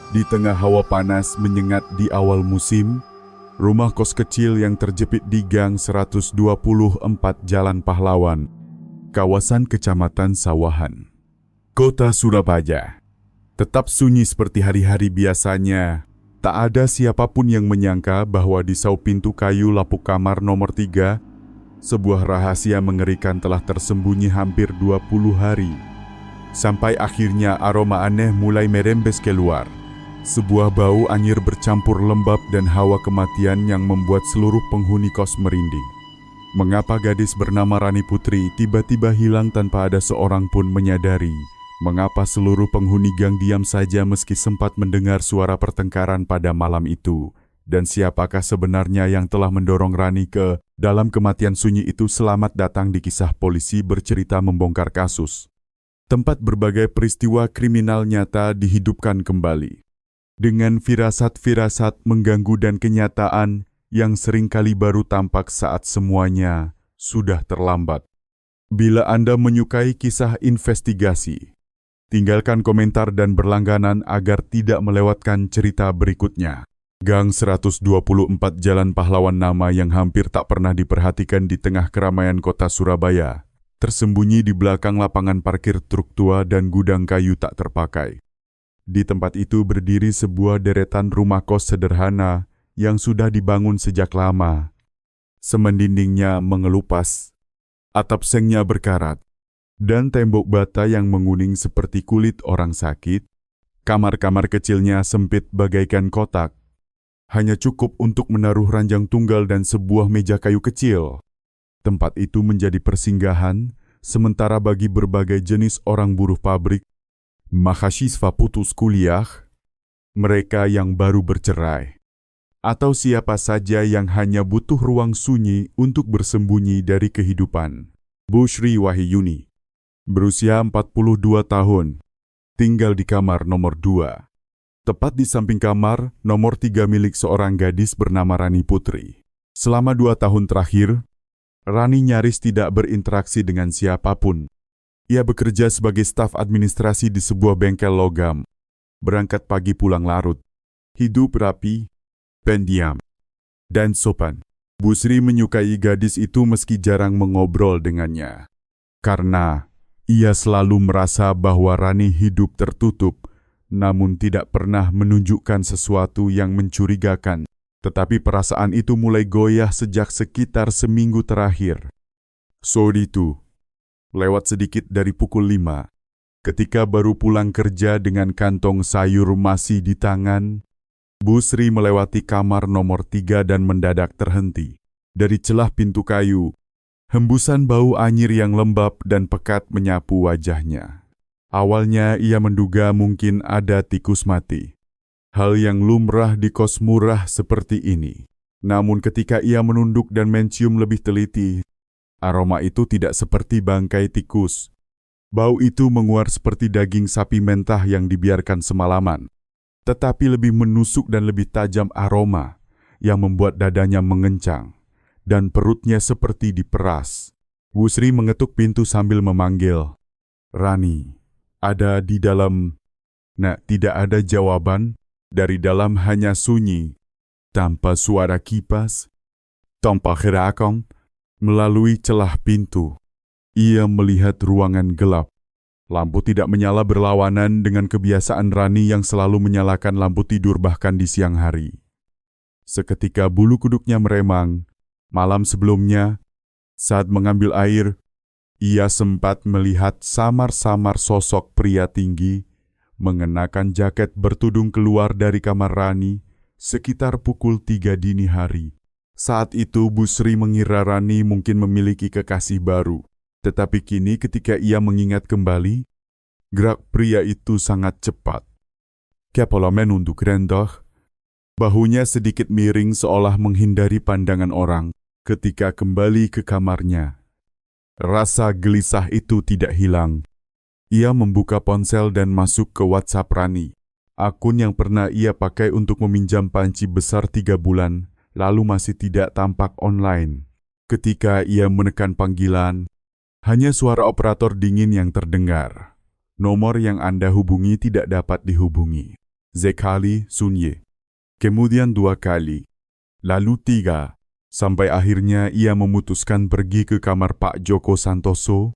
Di tengah hawa panas menyengat di awal musim, rumah kos kecil yang terjepit di Gang 124 Jalan Pahlawan, kawasan Kecamatan Sawahan, Kota Surabaya, tetap sunyi seperti hari-hari biasanya. Tak ada siapapun yang menyangka bahwa di saup pintu kayu lapuk kamar nomor 3, sebuah rahasia mengerikan telah tersembunyi hampir 20 hari. Sampai akhirnya aroma aneh mulai merembes keluar. Sebuah bau anyir bercampur lembab dan hawa kematian yang membuat seluruh penghuni kos merinding. Mengapa gadis bernama Rani Putri tiba-tiba hilang tanpa ada seorang pun menyadari? Mengapa seluruh penghuni gang diam saja meski sempat mendengar suara pertengkaran pada malam itu? Dan siapakah sebenarnya yang telah mendorong Rani ke dalam kematian sunyi itu? Selamat datang di Kisah Polisi Bercerita Membongkar Kasus. Tempat berbagai peristiwa kriminal nyata dihidupkan kembali. Dengan firasat-firasat mengganggu dan kenyataan yang seringkali baru tampak saat semuanya sudah terlambat. Bila Anda menyukai kisah investigasi, tinggalkan komentar dan berlangganan agar tidak melewatkan cerita berikutnya. Gang 124 Jalan Pahlawan, nama yang hampir tak pernah diperhatikan di tengah keramaian kota Surabaya, tersembunyi di belakang lapangan parkir truk tua dan gudang kayu tak terpakai. Di tempat itu berdiri sebuah deretan rumah kos sederhana yang sudah dibangun sejak lama. Semen dindingnya mengelupas, atap sengnya berkarat, dan tembok bata yang menguning seperti kulit orang sakit. Kamar-kamar kecilnya sempit bagaikan kotak, hanya cukup untuk menaruh ranjang tunggal dan sebuah meja kayu kecil. Tempat itu menjadi persinggahan sementara bagi berbagai jenis orang buruh pabrik, mahasiswa putus kuliah, mereka yang baru bercerai, atau siapa saja yang hanya butuh ruang sunyi untuk bersembunyi dari kehidupan. Bu Sri Wahyuni, berusia 42 tahun, tinggal di kamar nomor 2, tepat di samping kamar nomor 3 milik seorang gadis bernama Rani Putri. Selama 2 tahun terakhir, Rani nyaris tidak berinteraksi dengan siapapun. Ia bekerja sebagai staf administrasi di sebuah bengkel logam. Berangkat pagi pulang larut. Hidup rapi, pendiam, dan sopan. Bu Sri menyukai gadis itu meski jarang mengobrol dengannya. Karena ia selalu merasa bahwa Rani hidup tertutup, namun tidak pernah menunjukkan sesuatu yang mencurigakan. Tetapi perasaan itu mulai goyah sejak sekitar seminggu terakhir. Sore itu, lewat sedikit dari pukul 5, ketika baru pulang kerja dengan kantong sayur masih di tangan, Bu Sri melewati kamar nomor 3 dan mendadak terhenti. Dari celah pintu kayu, hembusan bau anyir yang lembab dan pekat menyapu wajahnya. Awalnya ia menduga mungkin ada tikus mati. Hal yang lumrah di kos murah seperti ini. Namun ketika ia menunduk dan mencium lebih teliti, aroma itu tidak seperti bangkai tikus. Bau itu menguar seperti daging sapi mentah yang dibiarkan semalaman. Tetapi lebih menusuk dan lebih tajam aroma yang membuat dadanya mengencang dan perutnya seperti diperas. Bu Sri mengetuk pintu sambil memanggil, "Rani, ada di dalam?" Nah, tidak ada jawaban. Dari dalam hanya sunyi, tanpa suara kipas, tanpa gerakan. Melalui celah pintu, ia melihat ruangan gelap. Lampu tidak menyala berlawanan dengan kebiasaan Rani yang selalu menyalakan lampu tidur bahkan di siang hari. Seketika bulu kuduknya meremang. Malam sebelumnya, saat mengambil air, ia sempat melihat samar-samar sosok pria tinggi mengenakan jaket bertudung keluar dari kamar Rani sekitar pukul 3 dini hari. Saat itu Bu Sri mengira Rani mungkin memiliki kekasih baru. Tetapi kini ketika ia mengingat kembali, gerak pria itu sangat cepat. Kepala menunduk rendah, bahunya sedikit miring seolah menghindari pandangan orang ketika kembali ke kamarnya. Rasa gelisah itu tidak hilang. Ia membuka ponsel dan masuk ke WhatsApp Rani, akun yang pernah ia pakai untuk meminjam panci besar 3 bulan, lalu masih tidak tampak online. Ketika ia menekan panggilan, hanya suara operator dingin yang terdengar. Nomor yang Anda hubungi tidak dapat dihubungi. sekali sunyi, kemudian 2 kali, lalu 3, sampai akhirnya ia memutuskan pergi ke kamar Pak Joko Santoso,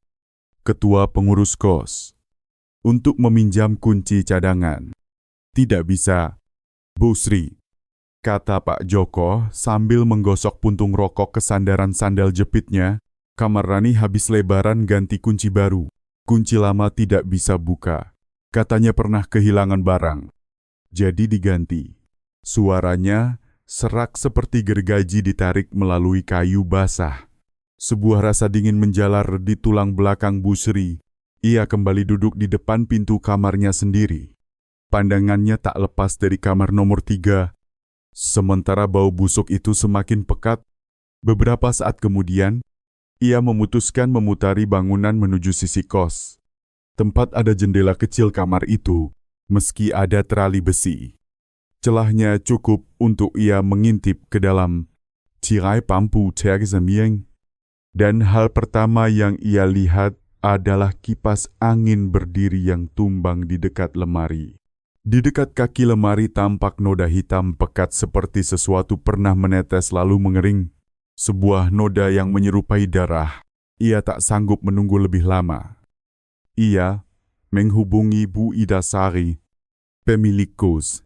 ketua pengurus kos, untuk meminjam kunci cadangan. Tidak bisa, Bu Sri, kata Pak Joko sambil menggosok puntung rokok ke sandaran sandal jepitnya. Kamar Rani habis lebaran ganti kunci baru. Kunci lama tidak bisa buka. Katanya pernah kehilangan barang. Jadi diganti. Suaranya serak seperti gergaji ditarik melalui kayu basah. Sebuah rasa dingin menjalar di tulang belakang Bu Sri. Ia kembali duduk di depan pintu kamarnya sendiri. Pandangannya tak lepas dari kamar nomor 3. Sementara bau busuk itu semakin pekat, beberapa saat kemudian, ia memutuskan memutari bangunan menuju sisi kos. Tempat ada jendela kecil kamar itu, meski ada terali besi. Celahnya cukup untuk ia mengintip ke dalam tirai pampu tersembunyi. Dan hal pertama yang ia lihat adalah kipas angin berdiri yang tumbang di dekat lemari. Di dekat kaki lemari tampak noda hitam pekat seperti sesuatu pernah menetes lalu mengering. Sebuah noda yang menyerupai darah. Ia tak sanggup menunggu lebih lama. Ia menghubungi Bu Ida Sari, pemilik kos.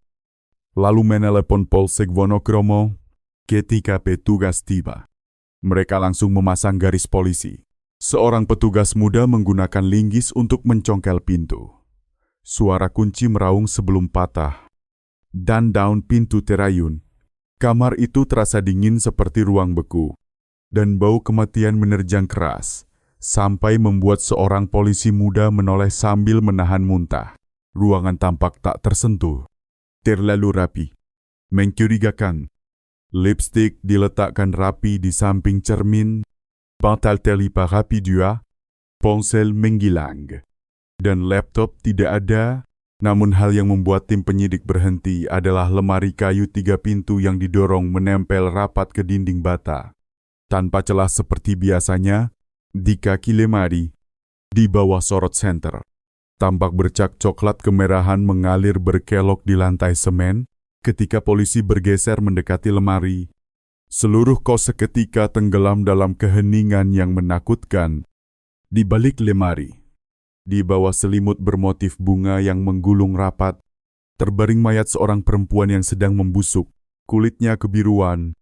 Lalu menelepon Polsek Wonokromo ketika petugas tiba. Mereka langsung memasang garis polisi. Seorang petugas muda menggunakan linggis untuk mencongkel pintu. Suara kunci meraung sebelum patah. Dan daun pintu terayun. Kamar itu terasa dingin seperti ruang beku. Dan bau kematian menerjang keras. Sampai membuat seorang polisi muda menoleh sambil menahan muntah. Ruangan tampak tak tersentuh. Terlalu rapi. Mencurigakan. Lipstik diletakkan rapi di samping cermin. Bantal terlipat rapi juga. Ponsel menghilang. Dan laptop tidak ada. Namun hal yang membuat tim penyidik berhenti adalah lemari kayu 3 pintu yang didorong menempel rapat ke dinding bata. Tanpa celah seperti biasanya, di kaki lemari, di bawah sorot senter, tampak bercak coklat kemerahan mengalir berkelok di lantai semen. Ketika polisi bergeser mendekati lemari, seluruh kos seketika tenggelam dalam keheningan yang menakutkan. Di balik lemari, di bawah selimut bermotif bunga yang menggulung rapat, terbaring mayat seorang perempuan yang sedang membusuk. Kulitnya kebiruan,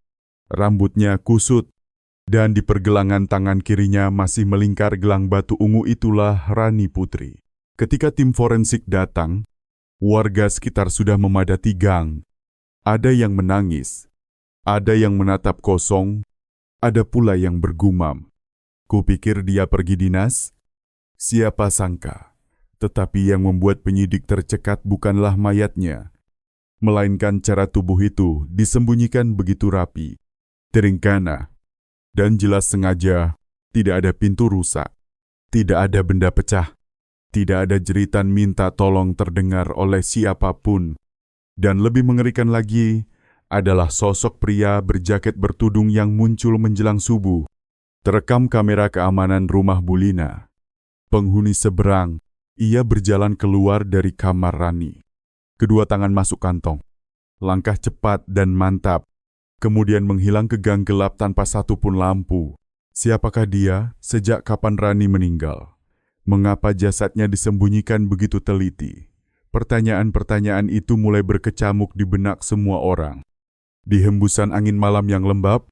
rambutnya kusut, dan di pergelangan tangan kirinya masih melingkar gelang batu ungu. Itulah Rani Putri. Ketika tim forensik datang, warga sekitar sudah memadati gang. Ada yang menangis, ada yang menatap kosong, ada pula yang bergumam. Kupikir dia pergi dinas. Siapa sangka, tetapi yang membuat penyidik tercekat bukanlah mayatnya, melainkan cara tubuh itu disembunyikan begitu rapi, terencana, dan jelas sengaja. Tidak ada pintu rusak, tidak ada benda pecah, tidak ada jeritan minta tolong terdengar oleh siapapun. Dan lebih mengerikan lagi adalah sosok pria berjaket bertudung yang muncul menjelang subuh. Terekam kamera keamanan rumah Bulina. Penghuni seberang, ia berjalan keluar dari kamar Rani. Kedua tangan masuk kantong. Langkah cepat dan mantap. Kemudian menghilang ke gang gelap tanpa satupun lampu. Siapakah dia? Sejak kapan Rani meninggal? Mengapa jasadnya disembunyikan begitu teliti? Pertanyaan-pertanyaan itu mulai berkecamuk di benak semua orang. Di hembusan angin malam yang lembab,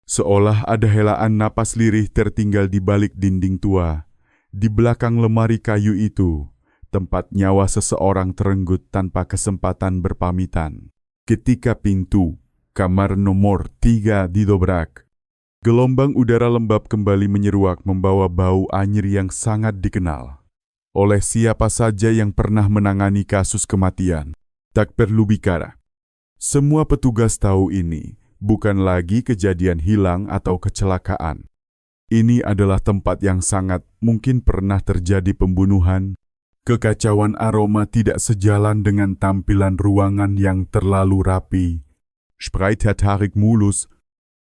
seolah ada helaan napas lirih tertinggal di balik dinding tua. Di belakang lemari kayu itu, tempat nyawa seseorang terenggut tanpa kesempatan berpamitan. Ketika pintu kamar nomor 3 didobrak, gelombang udara lembab kembali menyeruak membawa bau anyir yang sangat dikenal oleh siapa saja yang pernah menangani kasus kematian. Tak perlu bicara. Semua petugas tahu ini bukan lagi kejadian hilang atau kecelakaan. Ini adalah tempat yang sangat mungkin pernah terjadi pembunuhan. Kekacauan aroma tidak sejalan dengan tampilan ruangan yang terlalu rapi. Spreiter tarik mulus,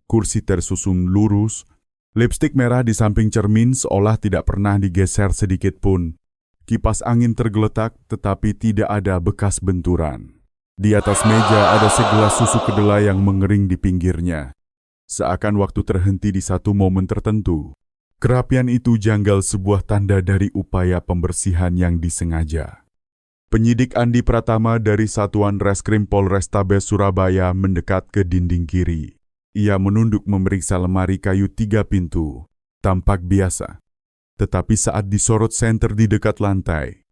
kursi tersusun lurus, lipstik merah di samping cermin seolah tidak pernah digeser sedikit pun. Kipas angin tergeletak tetapi tidak ada bekas benturan. Di atas meja ada segelas susu kedelai yang mengering di pinggirnya. Seakan waktu terhenti di satu momen tertentu. Kerapian itu janggal sebuah tanda dari upaya pembersihan yang disengaja. Penyidik Andi Pratama dari Satuan Reskrim Polrestabes Surabaya mendekat ke dinding kiri. Ia menunduk memeriksa lemari kayu 3 pintu. Tampak biasa. Tetapi saat disorot senter di dekat lantai,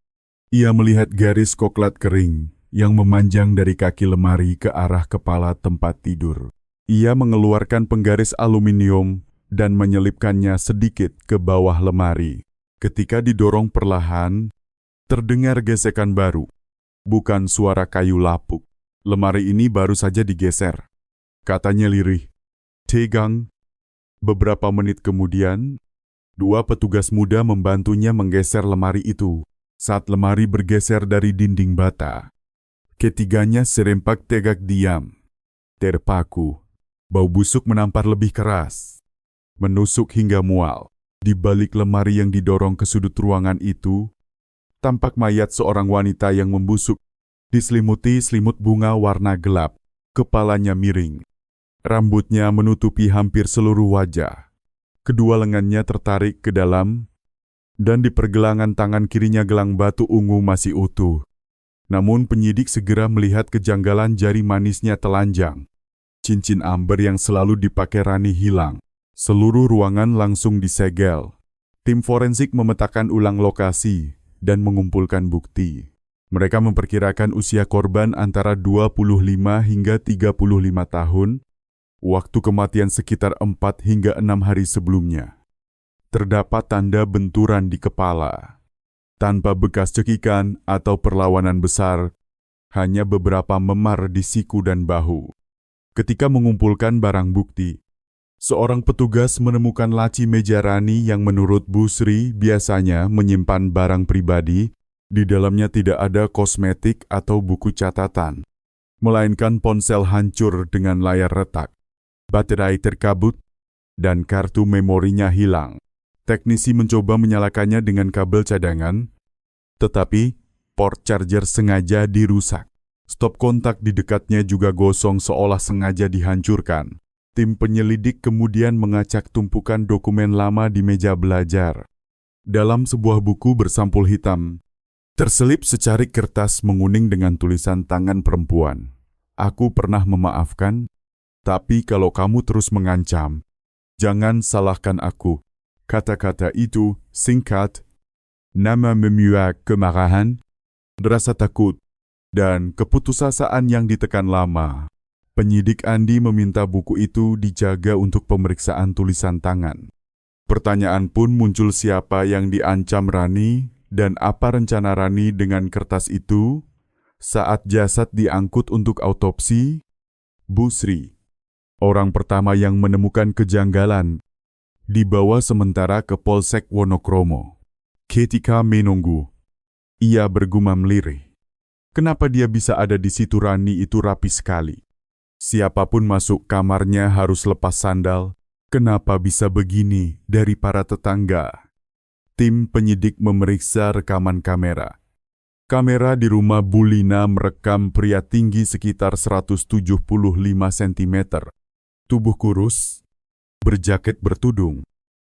ia melihat garis koklat kering yang memanjang dari kaki lemari ke arah kepala tempat tidur. Ia mengeluarkan penggaris aluminium dan menyelipkannya sedikit ke bawah lemari. Ketika didorong perlahan, terdengar gesekan baru. Bukan suara kayu lapuk. Lemari ini baru saja digeser. Katanya lirih. Tegang. Beberapa menit kemudian, 2 petugas muda membantunya menggeser lemari itu. Saat lemari bergeser dari dinding bata, ketiganya serempak tegak diam. Terpaku. Bau busuk menampar lebih keras. Menusuk hingga mual. Di balik lemari yang didorong ke sudut ruangan itu, tampak mayat seorang wanita yang membusuk, diselimuti selimut bunga warna gelap. Kepalanya miring. Rambutnya menutupi hampir seluruh wajah. Kedua lengannya tertarik ke dalam, dan di pergelangan tangan kirinya gelang batu ungu masih utuh. Namun penyidik segera melihat kejanggalan jari manisnya telanjang. Cincin amber yang selalu dipakai Rani hilang. Seluruh ruangan langsung disegel. Tim forensik memetakan ulang lokasi dan mengumpulkan bukti. Mereka memperkirakan usia korban antara 25 hingga 35 tahun, waktu kematian sekitar 4 hingga 6 hari sebelumnya. Terdapat tanda benturan di kepala. Tanpa bekas cekikan atau perlawanan besar, hanya beberapa memar di siku dan bahu. Ketika mengumpulkan barang bukti, seorang petugas menemukan laci meja Rani yang menurut Bu Sri biasanya menyimpan barang pribadi. Di dalamnya tidak ada kosmetik atau buku catatan, melainkan ponsel hancur dengan layar retak, baterai terkabut, dan kartu memorinya hilang. Teknisi mencoba menyalakannya dengan kabel cadangan, tetapi port charger sengaja dirusak. Stop kontak di dekatnya juga gosong seolah sengaja dihancurkan. Tim penyelidik kemudian mengacak tumpukan dokumen lama di meja belajar. Dalam sebuah buku bersampul hitam, terselip secarik kertas menguning dengan tulisan tangan perempuan. Aku pernah memaafkan, tapi kalau kamu terus mengancam, jangan salahkan aku. Kata-kata itu singkat, nama memuat kemarahan, rasa takut, dan keputusasaan yang ditekan lama. Penyidik Andi meminta buku itu dijaga untuk pemeriksaan tulisan tangan. Pertanyaan pun muncul, siapa yang diancam Rani dan apa rencana Rani dengan kertas itu saat jasad diangkut untuk autopsi. Bu Sri, orang pertama yang menemukan kejanggalan, dibawa sementara ke Polsek Wonokromo. Ketika menunggu, ia bergumam lirih. Kenapa dia bisa ada di situ? Rani itu rapi sekali. Siapapun masuk kamarnya harus lepas sandal. Kenapa bisa begini dari para tetangga? Tim penyidik memeriksa rekaman kamera. Kamera di rumah Bu Lina merekam pria tinggi sekitar 175 cm. Tubuh kurus, berjaket bertudung.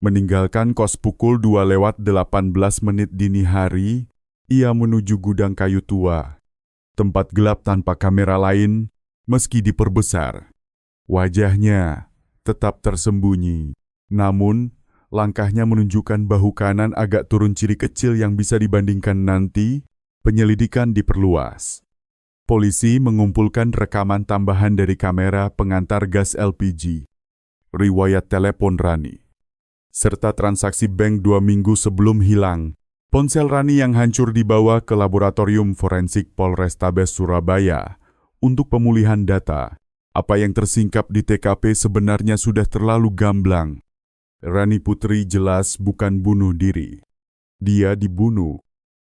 Meninggalkan kos pukul 2:18 dini hari, ia menuju gudang kayu tua. Tempat gelap tanpa kamera lain, meski diperbesar. Wajahnya tetap tersembunyi, namun langkahnya menunjukkan bahu kanan agak turun, ciri kecil yang bisa dibandingkan nanti. Penyelidikan diperluas. Polisi mengumpulkan rekaman tambahan dari kamera pengantar gas LPG, riwayat telepon Rani, serta transaksi bank 2 minggu sebelum hilang. Ponsel Rani yang hancur dibawa ke laboratorium forensik Polrestabes Surabaya untuk pemulihan data. Apa yang tersingkap di TKP sebenarnya sudah terlalu gamblang. Rani Putri jelas bukan bunuh diri. Dia dibunuh,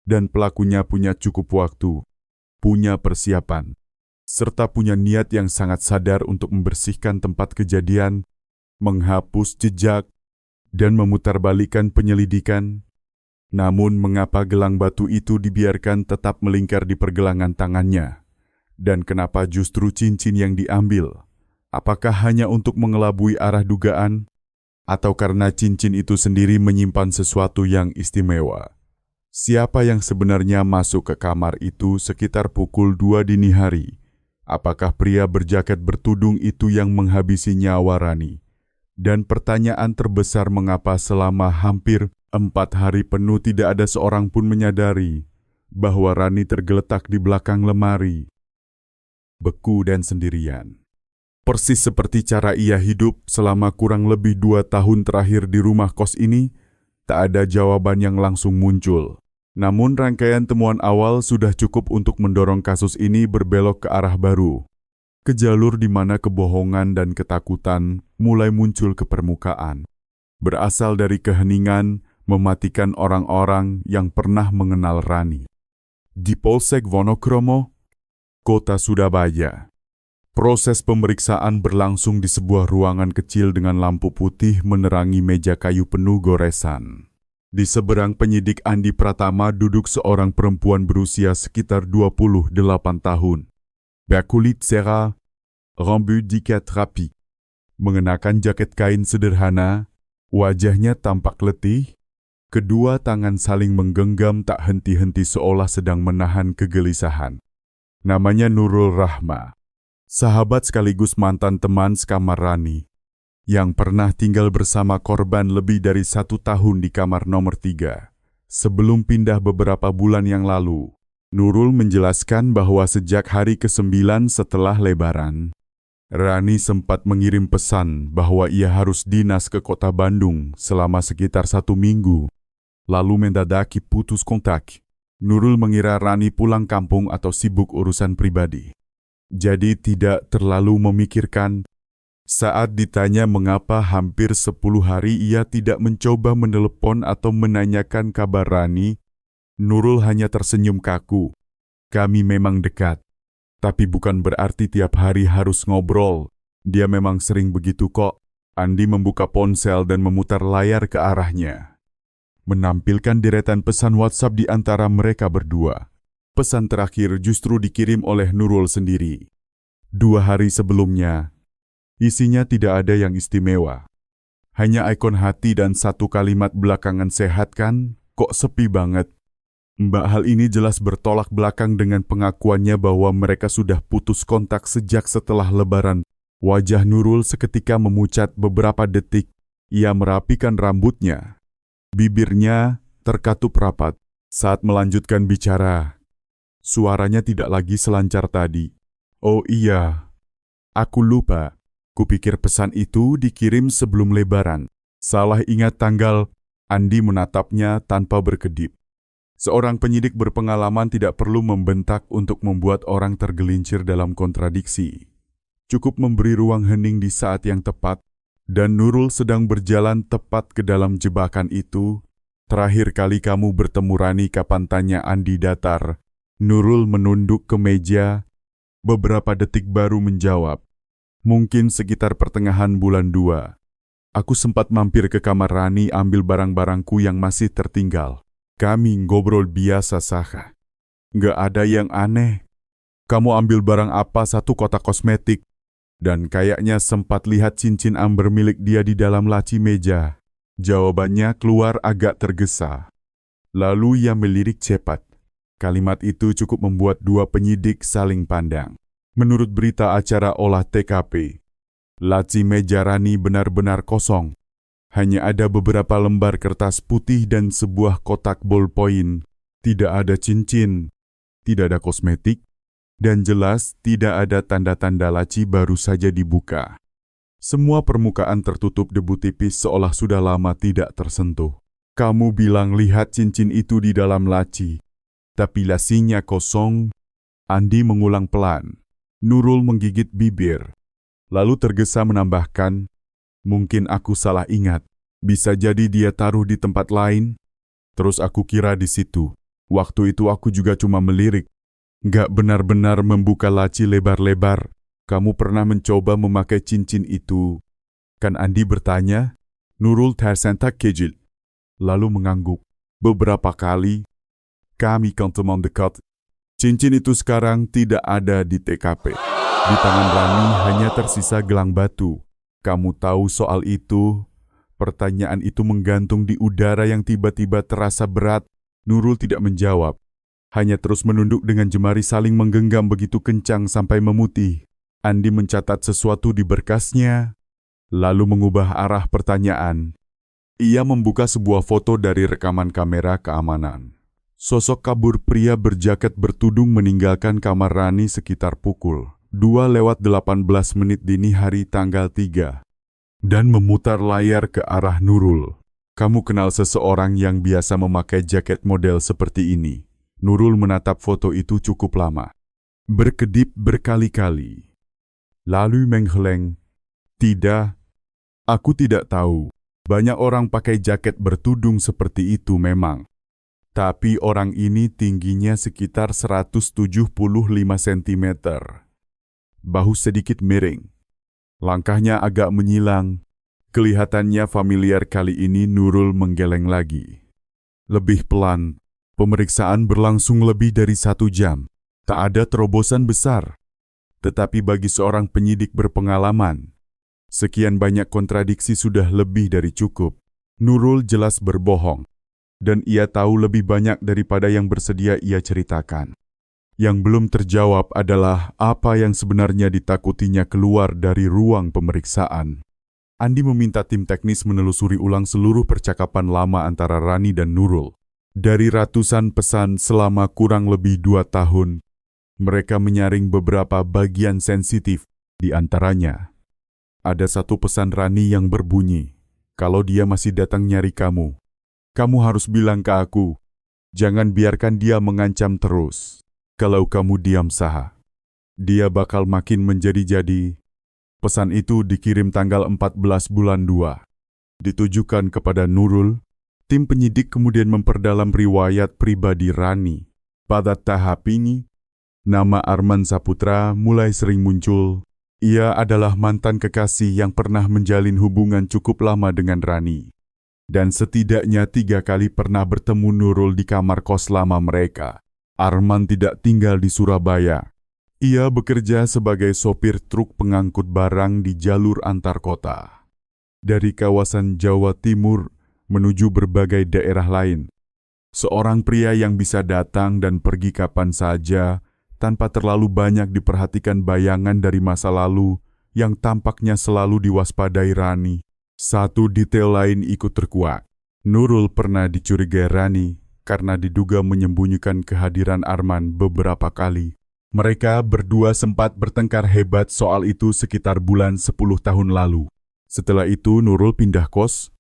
dan pelakunya punya cukup waktu, punya persiapan, serta punya niat yang sangat sadar untuk membersihkan tempat kejadian, menghapus jejak, dan memutarbalikkan penyelidikan. Namun mengapa gelang batu itu dibiarkan tetap melingkar di pergelangan tangannya? Dan kenapa justru cincin yang diambil? Apakah hanya untuk mengelabui arah dugaan? Atau karena cincin itu sendiri menyimpan sesuatu yang istimewa? Siapa yang sebenarnya masuk ke kamar itu sekitar pukul 2 dini hari? Apakah pria berjaket bertudung itu yang menghabisi nyawa Rani? Dan pertanyaan terbesar, mengapa selama hampir 4 hari penuh tidak ada seorang pun menyadari bahwa Rani tergeletak di belakang lemari, beku dan sendirian. Persis seperti cara ia hidup selama kurang lebih 2 tahun terakhir di rumah kos ini, tak ada jawaban yang langsung muncul. Namun rangkaian temuan awal sudah cukup untuk mendorong kasus ini berbelok ke arah baru. Ke jalur di mana kebohongan dan ketakutan mulai muncul ke permukaan. Berasal dari keheningan mematikan orang-orang yang pernah mengenal Rani. Di Polsek Wonokromo, Kota Surabaya. Proses pemeriksaan berlangsung di sebuah ruangan kecil dengan lampu putih menerangi meja kayu penuh goresan. Di seberang penyidik Andi Pratama duduk seorang perempuan berusia sekitar 28 tahun. Berkulit cerah, rambut dikat rapi. Mengenakan jaket kain sederhana, wajahnya tampak letih. Kedua tangan saling menggenggam tak henti-henti seolah sedang menahan kegelisahan. Namanya Nurul Rahma. Sahabat sekaligus mantan teman sekamar Rani, yang pernah tinggal bersama korban lebih dari 1 tahun di kamar nomor 3. Sebelum pindah beberapa bulan yang lalu, Nurul menjelaskan bahwa sejak hari ke-9 setelah Lebaran, Rani sempat mengirim pesan bahwa ia harus dinas ke kota Bandung selama sekitar 1 minggu, lalu mendadak putus kontak. Nurul mengira Rani pulang kampung atau sibuk urusan pribadi. Jadi tidak terlalu memikirkan. Saat ditanya mengapa hampir 10 hari ia tidak mencoba menelepon atau menanyakan kabar Rani, Nurul hanya tersenyum kaku. Kami memang dekat, tapi bukan berarti tiap hari harus ngobrol. Dia memang sering begitu kok. Andi membuka ponsel dan memutar layar ke arahnya. Menampilkan deretan pesan WhatsApp di antara mereka berdua. Pesan terakhir justru dikirim oleh Nurul sendiri. 2 hari sebelumnya, isinya tidak ada yang istimewa. Hanya ikon hati dan 1 kalimat belakangan, sehat kan? Kok sepi banget? Mbak, hal ini jelas bertolak belakang dengan pengakuannya bahwa mereka sudah putus kontak sejak setelah Lebaran. Wajah Nurul seketika memucat beberapa detik. Ia merapikan rambutnya. Bibirnya terkatup rapat. Saat melanjutkan bicara, suaranya tidak lagi selancar tadi. Oh iya, aku lupa. Kupikir pesan itu dikirim sebelum Lebaran. Salah ingat tanggal. Andi menatapnya tanpa berkedip. Seorang penyidik berpengalaman tidak perlu membentak untuk membuat orang tergelincir dalam kontradiksi. Cukup memberi ruang hening di saat yang tepat, dan Nurul sedang berjalan tepat ke dalam jebakan itu. Terakhir kali kamu bertemu Rani kapan, tanya Andi datar. Nurul menunduk ke meja, beberapa detik baru menjawab. Mungkin sekitar pertengahan bulan 2. Aku sempat mampir ke kamar Rani ambil barang-barangku yang masih tertinggal. Kami ngobrol biasa saja. Nggak ada yang aneh. Kamu ambil barang apa? 1 kotak kosmetik. Dan kayaknya sempat lihat cincin amber milik dia di dalam laci meja. Jawabannya keluar agak tergesa. Lalu ia melirik cepat. Kalimat itu cukup membuat 2 penyidik saling pandang. Menurut berita acara olah TKP, laci meja Rani benar-benar kosong. Hanya ada beberapa lembar kertas putih dan sebuah kotak ballpoint. Tidak ada cincin, tidak ada kosmetik, dan jelas tidak ada tanda-tanda laci baru saja dibuka. Semua permukaan tertutup debu tipis seolah sudah lama tidak tersentuh. Kamu bilang lihat cincin itu di dalam laci, tapi lacinya kosong. Andi mengulang pelan. Nurul menggigit bibir, lalu tergesa menambahkan, mungkin aku salah ingat. Bisa jadi dia taruh di tempat lain. Terus aku kira di situ. Waktu itu aku juga cuma melirik. Nggak benar-benar membuka laci lebar-lebar. Kamu pernah mencoba memakai cincin itu? Kan Andi bertanya. Nurul tersentak kejil, lalu mengangguk. Beberapa kali, kami kan teman dekat. Cincin itu sekarang tidak ada di TKP. Di tangan Rani hanya tersisa gelang batu. Kamu tahu soal itu? Pertanyaan itu menggantung di udara yang tiba-tiba terasa berat. Nurul tidak menjawab. Hanya terus menunduk dengan jemari saling menggenggam begitu kencang sampai memutih. Andi mencatat sesuatu di berkasnya, lalu mengubah arah pertanyaan. Ia membuka sebuah foto dari rekaman kamera keamanan. Sosok kabur pria berjaket bertudung meninggalkan kamar Rani sekitar pukul 2:18 dini hari tanggal 3. Dan memutar layar ke arah Nurul. Kamu kenal seseorang yang biasa memakai jaket model seperti ini? Nurul menatap foto itu cukup lama. Berkedip berkali-kali. Lalu menggeleng. Tidak, aku tidak tahu. Banyak orang pakai jaket bertudung seperti itu memang. Tapi orang ini tingginya sekitar 175 cm. Bahu sedikit miring. Langkahnya agak menyilang. Kelihatannya familiar kali ini Nurul menggeleng lagi. Lebih pelan. Pemeriksaan berlangsung lebih dari 1 jam. Tak ada terobosan besar. Tetapi bagi seorang penyidik berpengalaman, sekian banyak kontradiksi sudah lebih dari cukup. Nurul jelas berbohong. Dan ia tahu lebih banyak daripada yang bersedia ia ceritakan. Yang belum terjawab adalah apa yang sebenarnya ditakutinya keluar dari ruang pemeriksaan. Andi meminta tim teknis menelusuri ulang seluruh percakapan lama antara Rani dan Nurul. Dari ratusan pesan selama kurang lebih 2 tahun, mereka menyaring beberapa bagian sensitif. Di antaranya, ada satu pesan Rani yang berbunyi, kalau dia masih datang nyari kamu, kamu harus bilang ke aku. Jangan biarkan dia mengancam terus. Kalau kamu diam saja, dia bakal makin menjadi-jadi. Pesan itu dikirim tanggal 14 bulan 2. Ditujukan kepada Nurul. Tim penyidik kemudian memperdalam riwayat pribadi Rani. Pada tahap ini, nama Arman Saputra mulai sering muncul. Ia adalah mantan kekasih yang pernah menjalin hubungan cukup lama dengan Rani. Dan setidaknya 3 kali pernah bertemu Nurul di kamar kos lama mereka. Arman tidak tinggal di Surabaya. Ia bekerja sebagai sopir truk pengangkut barang di jalur antar kota. Dari kawasan Jawa Timur menuju berbagai daerah lain. Seorang pria yang bisa datang dan pergi kapan saja, tanpa terlalu banyak diperhatikan bayangan dari masa lalu yang tampaknya selalu diwaspadai Rani. Satu detail lain ikut terkuak. Nurul pernah dicurigai Rani karena diduga menyembunyikan kehadiran Arman beberapa kali. Mereka berdua sempat bertengkar hebat soal itu sekitar bulan 10 tahun lalu. Setelah itu Nurul pindah kos.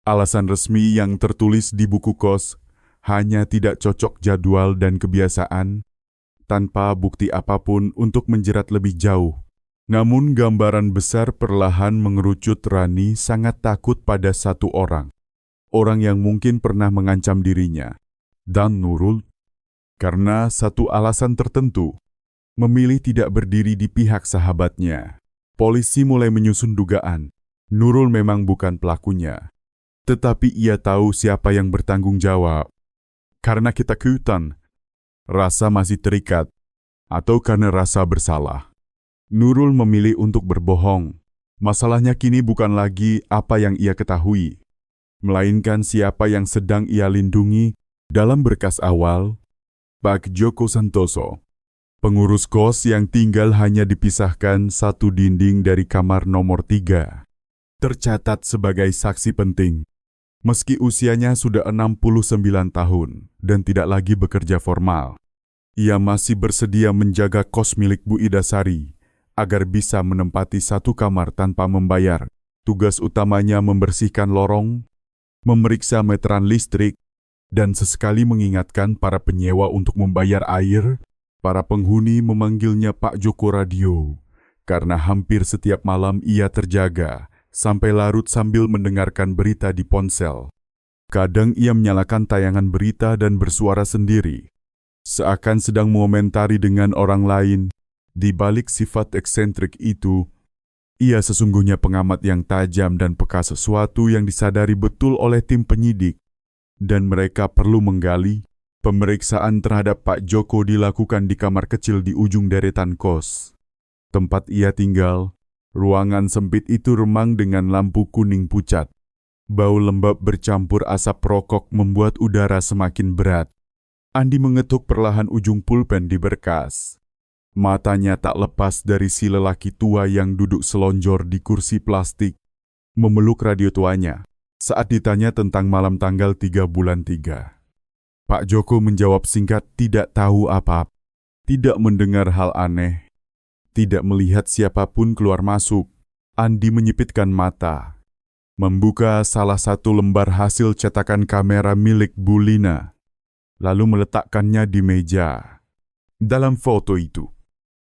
Alasan resmi yang tertulis di buku kos hanya tidak cocok jadwal dan kebiasaan, tanpa bukti apapun untuk menjerat lebih jauh. Namun gambaran besar perlahan mengerucut. Rani sangat takut pada satu orang. Orang yang mungkin pernah mengancam dirinya. Dan Nurul, karena satu alasan tertentu, memilih tidak berdiri di pihak sahabatnya. Polisi mulai menyusun dugaan. Nurul memang bukan pelakunya. Tetapi ia tahu siapa yang bertanggung jawab. Karena ketakutan, rasa masih terikat, atau karena rasa bersalah. Nurul memilih untuk berbohong. Masalahnya kini bukan lagi apa yang ia ketahui, melainkan siapa yang sedang ia lindungi. Dalam berkas awal, Pak Joko Santoso, pengurus kos yang tinggal hanya dipisahkan satu dinding dari kamar nomor 3, tercatat sebagai saksi penting. Meski usianya sudah 69 tahun dan tidak lagi bekerja formal, ia masih bersedia menjaga kos milik Bu Ida Sari agar bisa menempati satu kamar tanpa membayar. Tugas utamanya membersihkan lorong, memeriksa meteran listrik, dan sesekali mengingatkan para penyewa untuk membayar air. Para penghuni memanggilnya Pak Joko Radio, karena hampir setiap malam ia terjaga sampai larut sambil mendengarkan berita di ponsel. Kadang ia menyalakan tayangan berita dan bersuara sendiri, seakan sedang mengomentari dengan orang lain. Di balik sifat eksentrik itu, ia sesungguhnya pengamat yang tajam dan peka, sesuatu yang disadari betul oleh tim penyidik. Dan mereka perlu menggali, Pemeriksaan terhadap Pak Joko dilakukan di kamar kecil di ujung deretan kos. Tempat ia tinggal, ruangan sempit itu remang dengan lampu kuning pucat. Bau lembab bercampur asap rokok membuat udara semakin berat. Andi mengetuk perlahan ujung pulpen di berkas. Matanya tak lepas dari si lelaki tua yang duduk selonjor di kursi plastik, memeluk radio tuanya saat ditanya tentang malam tanggal 3 bulan 3. Pak Joko menjawab singkat, tidak tahu apa-apa, tidak mendengar hal aneh, tidak melihat siapapun keluar masuk. Andi menyipitkan mata, membuka salah satu lembar hasil cetakan kamera milik Bu Lina, lalu meletakkannya di meja. Dalam foto itu,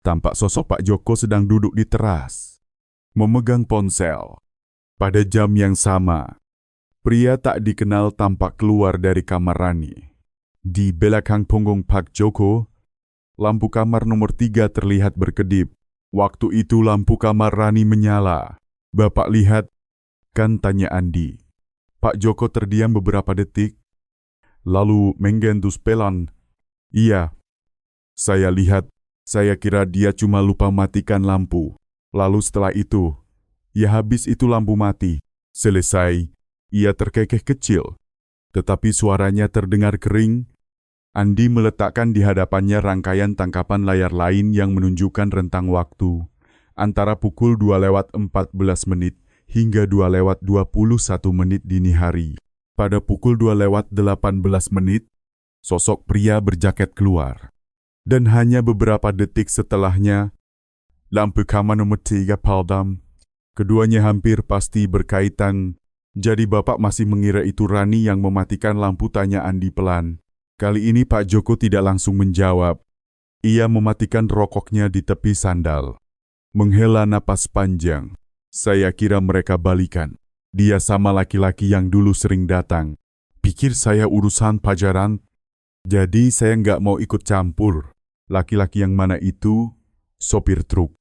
tampak sosok Pak Joko sedang duduk di teras, memegang ponsel. Pada jam yang sama, pria tak dikenal tampak keluar dari kamar Rani. Di belakang punggung Pak Joko, lampu kamar nomor 3 terlihat berkedip. Waktu itu lampu kamar Rani menyala. Bapak lihat, kan, tanya Andi. Pak Joko terdiam beberapa detik, lalu menggentus pelan. Iya, saya lihat, saya kira dia cuma lupa matikan lampu. Lalu setelah itu, ya habis itu lampu mati. Selesai, ia terkekeh kecil, tetapi suaranya terdengar kering. Andi meletakkan di hadapannya rangkaian tangkapan layar lain yang menunjukkan rentang waktu antara pukul 2:14 hingga 2:21 dini hari. Pada pukul 2:18, sosok pria berjaket keluar. Dan hanya beberapa detik setelahnya, lampu kamar nomor 3 padam. Keduanya hampir pasti berkaitan. Jadi Bapak masih mengira itu Rani yang mematikan lampu, tanya Andi pelan. Kali ini Pak Joko tidak langsung menjawab. Ia mematikan rokoknya di tepi sandal. Menghela napas panjang. Saya kira mereka balikan. Dia sama laki-laki yang dulu sering datang. Pikir saya urusan pacaran. Jadi saya nggak mau ikut campur. Laki-laki yang mana itu? Sopir truk.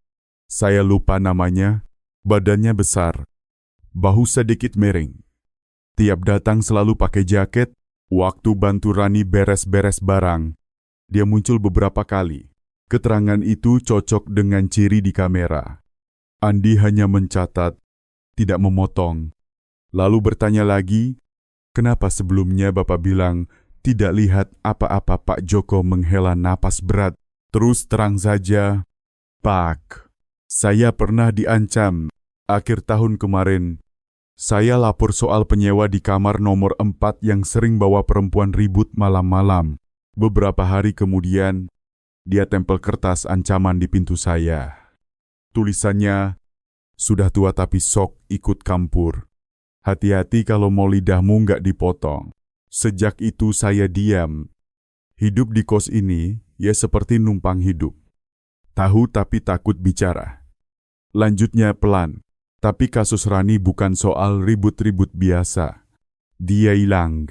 Saya lupa namanya. Badannya besar. Bahu sedikit miring. Tiap datang selalu pakai jaket. Waktu bantu Rani beres-beres barang, dia muncul beberapa kali. Keterangan itu cocok dengan ciri di kamera. Andi hanya mencatat, tidak memotong. Lalu bertanya lagi, kenapa sebelumnya Bapak bilang tidak lihat apa-apa? Pak Joko menghela napas berat. Terus terang saja, Pak, saya pernah diancam. Akhir tahun kemarin, saya lapor soal penyewa di kamar nomor 4 yang sering bawa perempuan ribut malam-malam. Beberapa hari kemudian, dia tempel kertas ancaman di pintu saya. Tulisannya, sudah tua tapi sok ikut campur. Hati-hati kalau mau lidahmu nggak dipotong. Sejak itu saya diam. Hidup di kos ini, ya seperti numpang hidup. Tahu tapi takut bicara. Lanjutnya pelan. Tapi kasus Rani bukan soal ribut-ribut biasa. Dia hilang.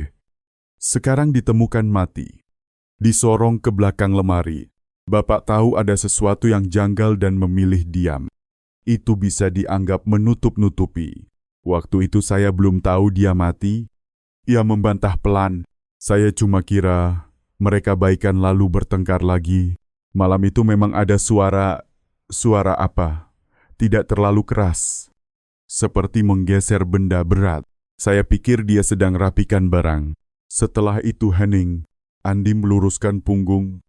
Sekarang ditemukan mati. Disorong ke belakang lemari. Bapak tahu ada sesuatu yang janggal dan memilih diam. Itu bisa dianggap menutup-nutupi. Waktu itu saya belum tahu dia mati. Ia membantah pelan. Saya cuma kira mereka baikan lalu bertengkar lagi. Malam itu memang ada suara apa? Tidak terlalu keras. Seperti menggeser benda berat. Saya pikir dia sedang rapikan barang. Setelah itu hening. Andi meluruskan punggung,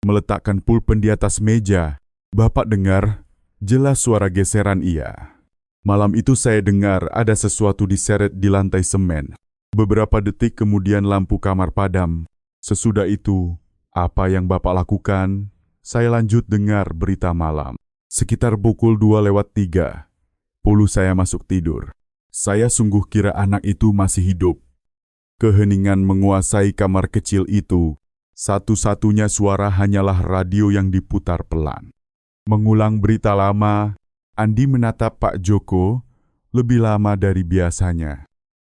meletakkan pulpen di atas meja. Bapak dengar, jelas suara geseran ia. Malam itu saya dengar ada sesuatu diseret di lantai semen. Beberapa detik kemudian lampu kamar padam. Sesudah itu, apa yang Bapak lakukan? Saya lanjut dengar berita malam. Sekitar pukul 2:03. Saya masuk tidur. Saya sungguh kira anak itu masih hidup. Keheningan menguasai kamar kecil itu. Satu-satunya suara hanyalah radio yang diputar pelan. Mengulang berita lama, Andi menatap Pak Joko lebih lama dari biasanya.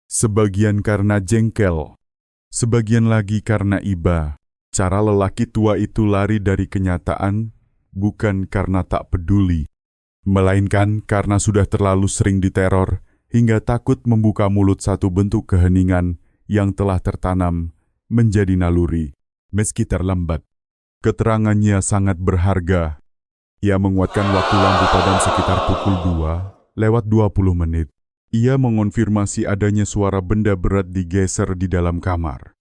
Sebagian karena jengkel, sebagian lagi karena iba. Cara lelaki tua itu lari dari kenyataan bukan karena tak peduli, melainkan karena sudah terlalu sering diteror hingga takut membuka mulut, satu bentuk keheningan yang telah tertanam menjadi naluri. Meski terlambat, keterangannya sangat berharga. Ia menguatkan waktu lampu padam sekitar pukul 2:20. Ia mengonfirmasi adanya suara benda berat digeser di dalam kamar.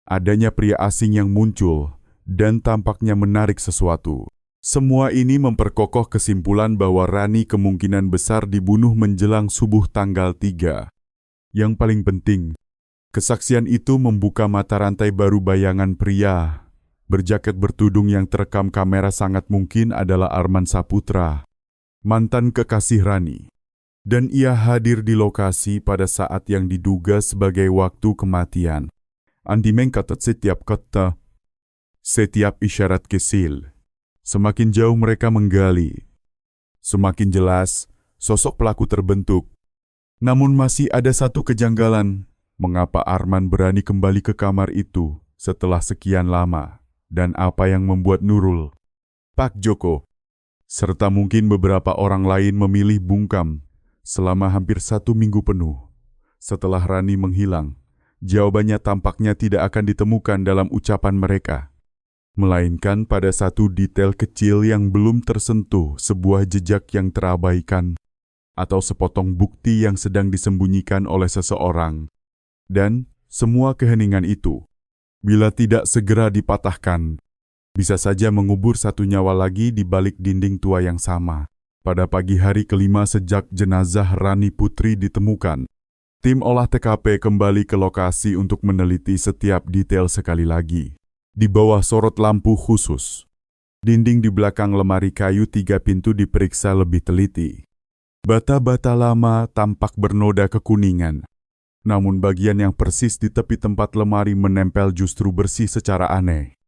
Adanya pria asing yang muncul dan tampaknya menarik sesuatu. Semua ini memperkokoh kesimpulan bahwa Rani kemungkinan besar dibunuh menjelang subuh tanggal 3. Yang paling penting, kesaksian itu membuka mata rantai baru bayangan pria berjaket bertudung yang terekam kamera sangat mungkin adalah Arman Saputra, mantan kekasih Rani. Dan ia hadir di lokasi pada saat yang diduga sebagai waktu kematian. Andi mengkatat setiap kata, setiap isyarat kecil. Semakin jauh mereka menggali, semakin jelas sosok pelaku terbentuk. Namun masih ada satu kejanggalan, mengapa Arman berani kembali ke kamar itu setelah sekian lama, dan apa yang membuat Nurul, Pak Joko, serta mungkin beberapa orang lain memilih bungkam selama hampir 1 minggu penuh. Setelah Rani menghilang, jawabannya tampaknya tidak akan ditemukan dalam ucapan mereka, melainkan pada satu detail kecil yang belum tersentuh, sebuah jejak yang terabaikan, atau sepotong bukti yang sedang disembunyikan oleh seseorang. Dan semua keheningan itu, bila tidak segera dipatahkan, bisa saja mengubur satu nyawa lagi di balik dinding tua yang sama. Pada pagi hari kelima sejak jenazah Rani Putri ditemukan, tim olah TKP kembali ke lokasi untuk meneliti setiap detail sekali lagi. Di bawah sorot lampu khusus, dinding di belakang lemari kayu 3 pintu diperiksa lebih teliti. Bata-bata lama tampak bernoda kekuningan, namun bagian yang persis di tepi tempat lemari menempel justru bersih secara aneh.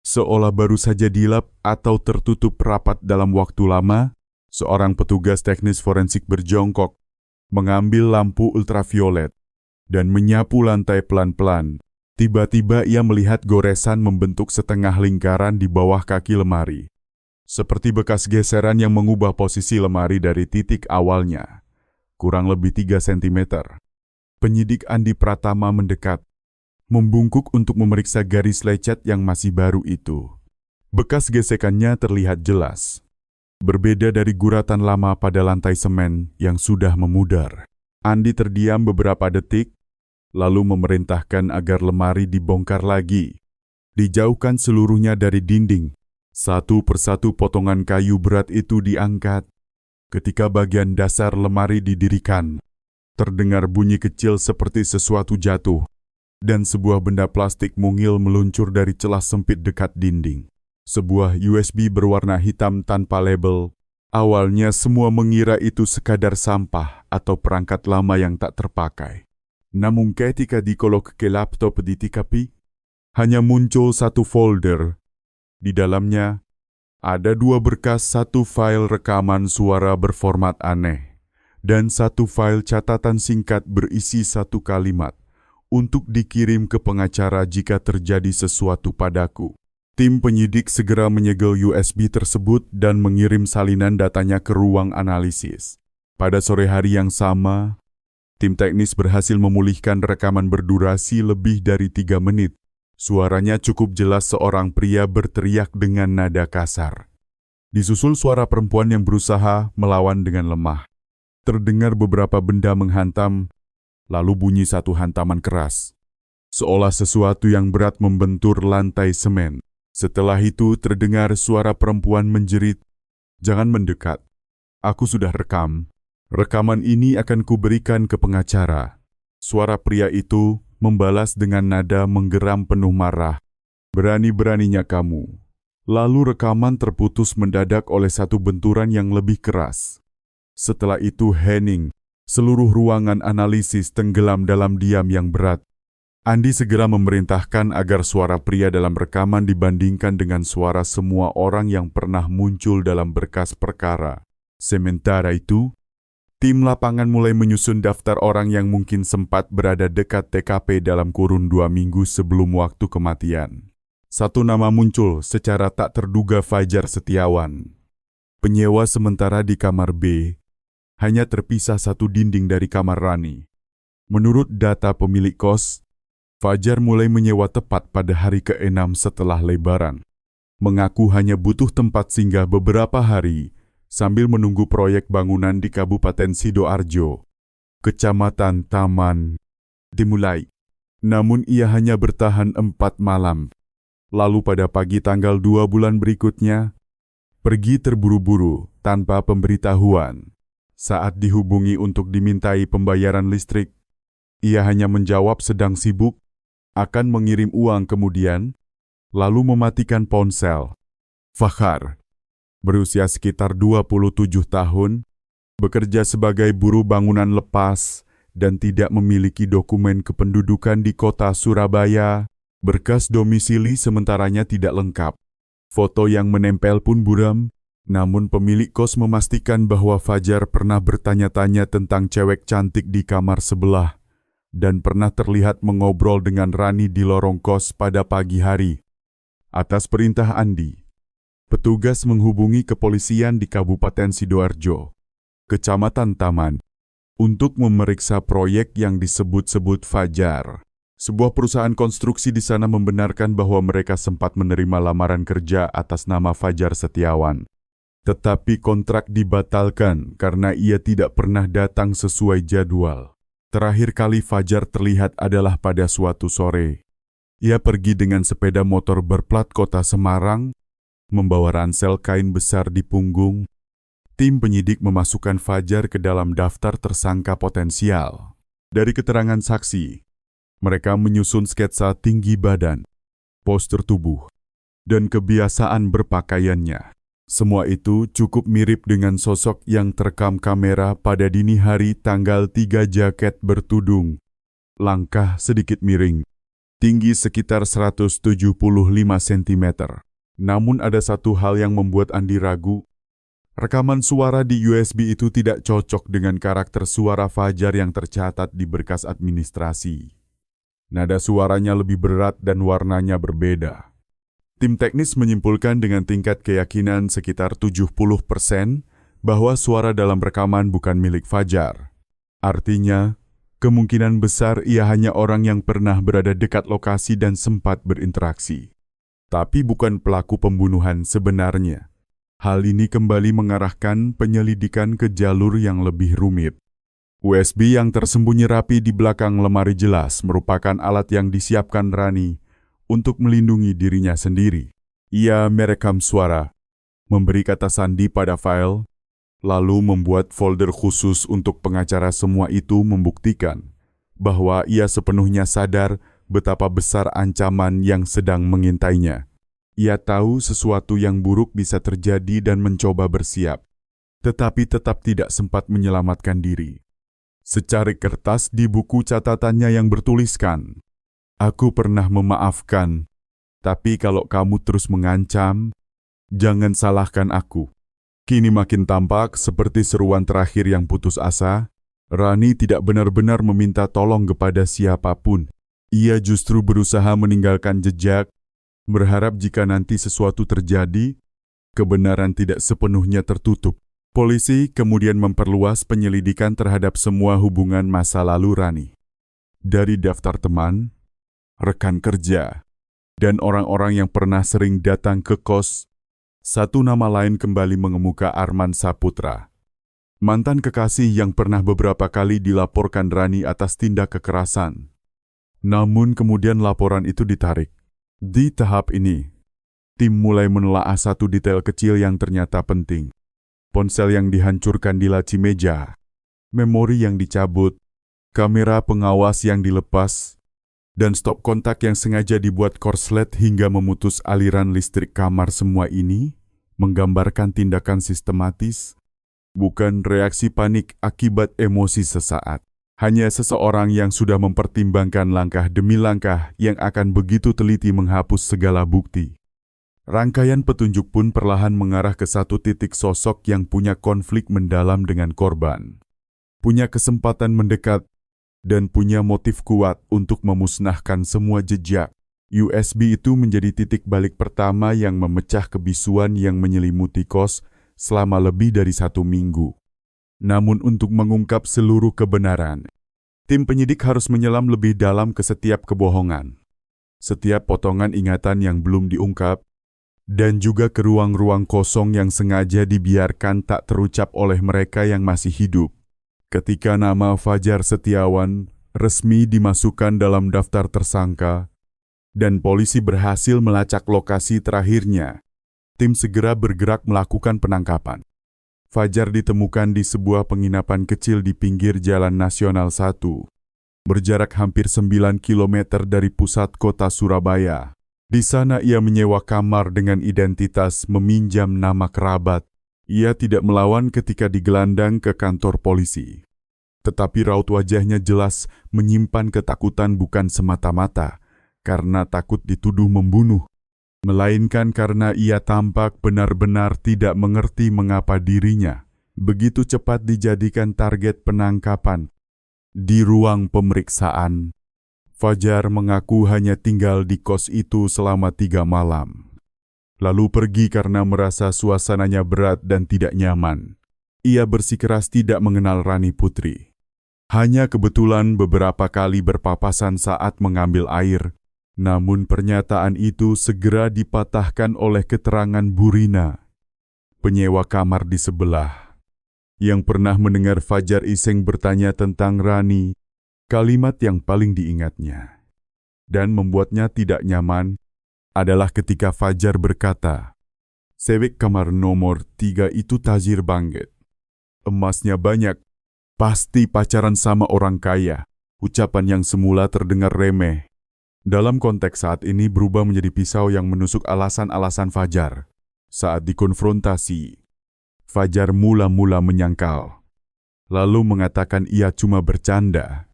Seolah baru saja dilap atau tertutup rapat dalam waktu lama, seorang petugas teknis forensik berjongkok, mengambil lampu ultraviolet, dan menyapu lantai pelan-pelan. Tiba-tiba ia melihat goresan membentuk setengah lingkaran di bawah kaki lemari. Seperti bekas geseran yang mengubah posisi lemari dari titik awalnya, kurang lebih 3 cm. Penyidik Andi Pratama mendekat, membungkuk untuk memeriksa garis lecet yang masih baru itu. Bekas gesekannya terlihat jelas, berbeda dari guratan lama pada lantai semen yang sudah memudar. Andi terdiam beberapa detik, lalu memerintahkan agar lemari dibongkar lagi. Dijauhkan seluruhnya dari dinding. Satu persatu potongan kayu berat itu diangkat. Ketika bagian dasar lemari didirikan, terdengar bunyi kecil seperti sesuatu jatuh, dan sebuah benda plastik mungil meluncur dari celah sempit dekat dinding. Sebuah USB berwarna hitam tanpa label. Awalnya semua mengira itu sekadar sampah atau perangkat lama yang tak terpakai. Namun ketika dikolok ke laptop di TKP, hanya muncul satu folder. Di dalamnya, ada 2 berkas, 1 file rekaman suara berformat aneh, dan 1 file catatan singkat berisi 1 kalimat, untuk dikirim ke pengacara jika terjadi sesuatu padaku. Tim penyidik segera menyegel USB tersebut dan mengirim salinan datanya ke ruang analisis. Pada sore hari yang sama, tim teknis berhasil memulihkan rekaman berdurasi lebih dari 3 menit. Suaranya cukup jelas, seorang pria berteriak dengan nada kasar. Disusul suara perempuan yang berusaha melawan dengan lemah. Terdengar beberapa benda menghantam, lalu bunyi satu hantaman keras, seolah sesuatu yang berat membentur lantai semen. Setelah itu terdengar suara perempuan menjerit, "Jangan mendekat, aku sudah rekam. Rekaman ini akan kuberikan ke pengacara." Suara pria itu membalas dengan nada menggeram penuh marah, "Berani-beraninya kamu." Lalu rekaman terputus mendadak oleh satu benturan yang lebih keras. Setelah itu hening, seluruh ruangan analisis tenggelam dalam diam yang berat. Andi segera memerintahkan agar suara pria dalam rekaman dibandingkan dengan suara semua orang yang pernah muncul dalam berkas perkara. Sementara itu, tim lapangan mulai menyusun daftar orang yang mungkin sempat berada dekat TKP dalam kurun 2 minggu sebelum waktu kematian. Satu nama muncul secara tak terduga, Fajar Setiawan. Penyewa sementara di kamar B, hanya terpisah 1 dinding dari kamar Rani. Menurut data pemilik kos, Fajar mulai menyewa tepat pada hari ke-6 setelah Lebaran. Mengaku hanya butuh tempat singgah beberapa hari sambil menunggu proyek bangunan di Kabupaten Sidoarjo, Kecamatan Taman, dimulai. Namun ia hanya bertahan 4 malam. Lalu pada pagi tanggal 2 bulan berikutnya, pergi terburu-buru tanpa pemberitahuan. Saat dihubungi untuk dimintai pembayaran listrik, ia hanya menjawab sedang sibuk, akan mengirim uang kemudian, lalu mematikan ponsel. Fakhar, berusia sekitar 27 tahun, bekerja sebagai buruh bangunan lepas dan tidak memiliki dokumen kependudukan di kota Surabaya. Berkas domisili sementaranya tidak lengkap. Foto yang menempel pun buram. Namun pemilik kos memastikan bahwa Fajar pernah bertanya-tanya tentang cewek cantik di kamar sebelah dan pernah terlihat mengobrol dengan Rani di lorong kos pada pagi hari. Atas perintah Andi, petugas menghubungi kepolisian di Kabupaten Sidoarjo, Kecamatan Taman, untuk memeriksa proyek yang disebut-sebut Fajar. Sebuah perusahaan konstruksi di sana membenarkan bahwa mereka sempat menerima lamaran kerja atas nama Fajar Setiawan. Tetapi kontrak dibatalkan karena ia tidak pernah datang sesuai jadwal. Terakhir kali Fajar terlihat adalah pada suatu sore. Ia pergi dengan sepeda motor berplat kota Semarang, membawa ransel kain besar di punggung. Tim penyidik memasukkan Fajar ke dalam daftar tersangka potensial. Dari keterangan saksi, mereka menyusun sketsa tinggi badan, postur tubuh, dan kebiasaan berpakaiannya. Semua itu cukup mirip dengan sosok yang terekam kamera pada dini hari tanggal 3 jaket bertudung. Langkah sedikit miring, tinggi sekitar 175 cm. Namun ada satu hal yang membuat Andi ragu. Rekaman suara di USB itu tidak cocok dengan karakter suara Fajar yang tercatat di berkas administrasi. Nada suaranya lebih berat dan warnanya berbeda. Tim teknis menyimpulkan dengan tingkat keyakinan sekitar 70% bahwa suara dalam rekaman bukan milik Fajar. Artinya, kemungkinan besar ia hanya orang yang pernah berada dekat lokasi dan sempat berinteraksi. Tapi bukan pelaku pembunuhan sebenarnya. Hal ini kembali mengarahkan penyelidikan ke jalur yang lebih rumit. USB yang tersembunyi rapi di belakang lemari jelas merupakan alat yang disiapkan Rani untuk melindungi dirinya sendiri. Ia merekam suara, memberi kata sandi pada file, lalu membuat folder khusus untuk pengacara. Semua itu membuktikan bahwa ia sepenuhnya sadar betapa besar ancaman yang sedang mengintainya. Ia tahu sesuatu yang buruk bisa terjadi dan mencoba bersiap, tetapi tetap tidak sempat menyelamatkan diri. Secarik kertas di buku catatannya yang bertuliskan, "Aku pernah memaafkan, tapi kalau kamu terus mengancam, jangan salahkan aku." Kini makin tampak seperti seruan terakhir yang putus asa. Rani tidak benar-benar meminta tolong kepada siapapun. Ia justru berusaha meninggalkan jejak, berharap jika nanti sesuatu terjadi, kebenaran tidak sepenuhnya tertutup. Polisi kemudian memperluas penyelidikan terhadap semua hubungan masa lalu Rani. Dari daftar teman, rekan kerja, dan orang-orang yang pernah sering datang ke kos, satu nama lain kembali mengemuka: Arman Saputra. Mantan kekasih yang pernah beberapa kali dilaporkan Rani atas tindak kekerasan. Namun kemudian laporan itu ditarik. Di tahap ini, tim mulai menelaah satu detail kecil yang ternyata penting. Ponsel yang dihancurkan di laci meja, memori yang dicabut, kamera pengawas yang dilepas, dan stop kontak yang sengaja dibuat korslet hingga memutus aliran listrik kamar. Semua ini menggambarkan tindakan sistematis, bukan reaksi panik akibat emosi sesaat. Hanya seseorang yang sudah mempertimbangkan langkah demi langkah yang akan begitu teliti menghapus segala bukti. Rangkaian petunjuk pun perlahan mengarah ke satu titik: sosok yang punya konflik mendalam dengan korban, punya kesempatan mendekat, dan punya motif kuat untuk memusnahkan semua jejak. USB itu menjadi titik balik pertama yang memecah kebisuan yang menyelimuti kos selama lebih dari 1 minggu. Namun untuk mengungkap seluruh kebenaran, Tim penyidik harus menyelam lebih dalam ke setiap kebohongan, setiap potongan ingatan yang belum diungkap, dan juga ke ruang-ruang kosong yang sengaja dibiarkan tak terucap oleh mereka yang masih hidup. Ketika nama Fajar Setiawan resmi dimasukkan dalam daftar tersangka, dan polisi berhasil melacak lokasi terakhirnya, tim segera bergerak melakukan penangkapan. Fajar ditemukan di sebuah penginapan kecil di pinggir Jalan Nasional 1, berjarak hampir 9 km dari pusat kota Surabaya. Di sana ia menyewa kamar dengan identitas meminjam nama kerabat. Ia tidak melawan ketika digelandang ke kantor polisi. Tetapi raut wajahnya jelas menyimpan ketakutan bukan semata-mata karena takut dituduh membunuh, melainkan karena ia tampak benar-benar tidak mengerti mengapa dirinya begitu cepat dijadikan target penangkapan. Di ruang pemeriksaan, Fajar mengaku hanya tinggal di kos itu selama 3 malam. Lalu pergi karena merasa suasananya berat dan tidak nyaman. Ia bersikeras tidak mengenal Rani Putri. Hanya kebetulan beberapa kali berpapasan saat mengambil air, namun pernyataan itu segera dipatahkan oleh keterangan Burina, penyewa kamar di sebelah, yang pernah mendengar Fajar iseng bertanya tentang Rani. Kalimat yang paling diingatnya dan membuatnya tidak nyaman adalah ketika Fajar berkata, "Sewek kamar nomor 3 itu tajir banget. Emasnya banyak, pasti pacaran sama orang kaya." Ucapan yang semula terdengar remeh, dalam konteks saat ini berubah menjadi pisau yang menusuk alasan-alasan Fajar. Saat dikonfrontasi, Fajar mula-mula menyangkal, lalu mengatakan ia cuma bercanda.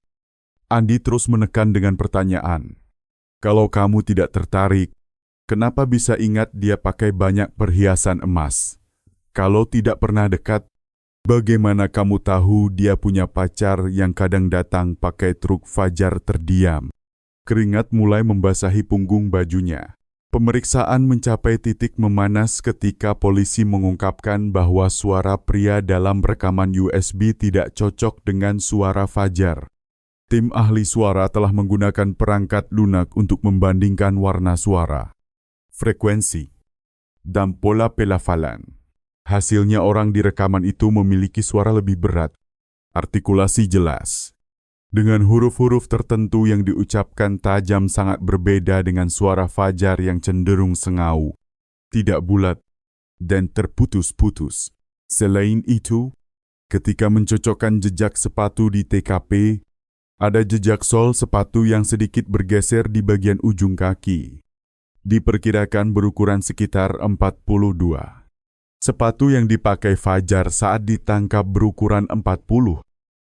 Andi terus menekan dengan pertanyaan, "Kalau kamu tidak tertarik, kenapa bisa ingat dia pakai banyak perhiasan emas? Kalau tidak pernah dekat, bagaimana kamu tahu dia punya pacar yang kadang datang pakai truk?" Fajar terdiam. Keringat mulai membasahi punggung bajunya. Pemeriksaan mencapai titik memanas ketika polisi mengungkapkan bahwa suara pria dalam rekaman USB tidak cocok dengan suara Fajar. Tim ahli suara telah menggunakan perangkat lunak untuk membandingkan warna suara, frekuensi, dan pola pelafalan. Hasilnya orang di rekaman itu memiliki suara lebih berat, artikulasi jelas, dengan huruf-huruf tertentu yang diucapkan tajam sangat berbeda dengan suara Fajar yang cenderung sengau, tidak bulat, dan terputus-putus. Selain itu, ketika mencocokkan jejak sepatu di TKP, ada jejak sol sepatu yang sedikit bergeser di bagian ujung kaki. Diperkirakan berukuran sekitar 42. Sepatu yang dipakai Fajar saat ditangkap berukuran 40.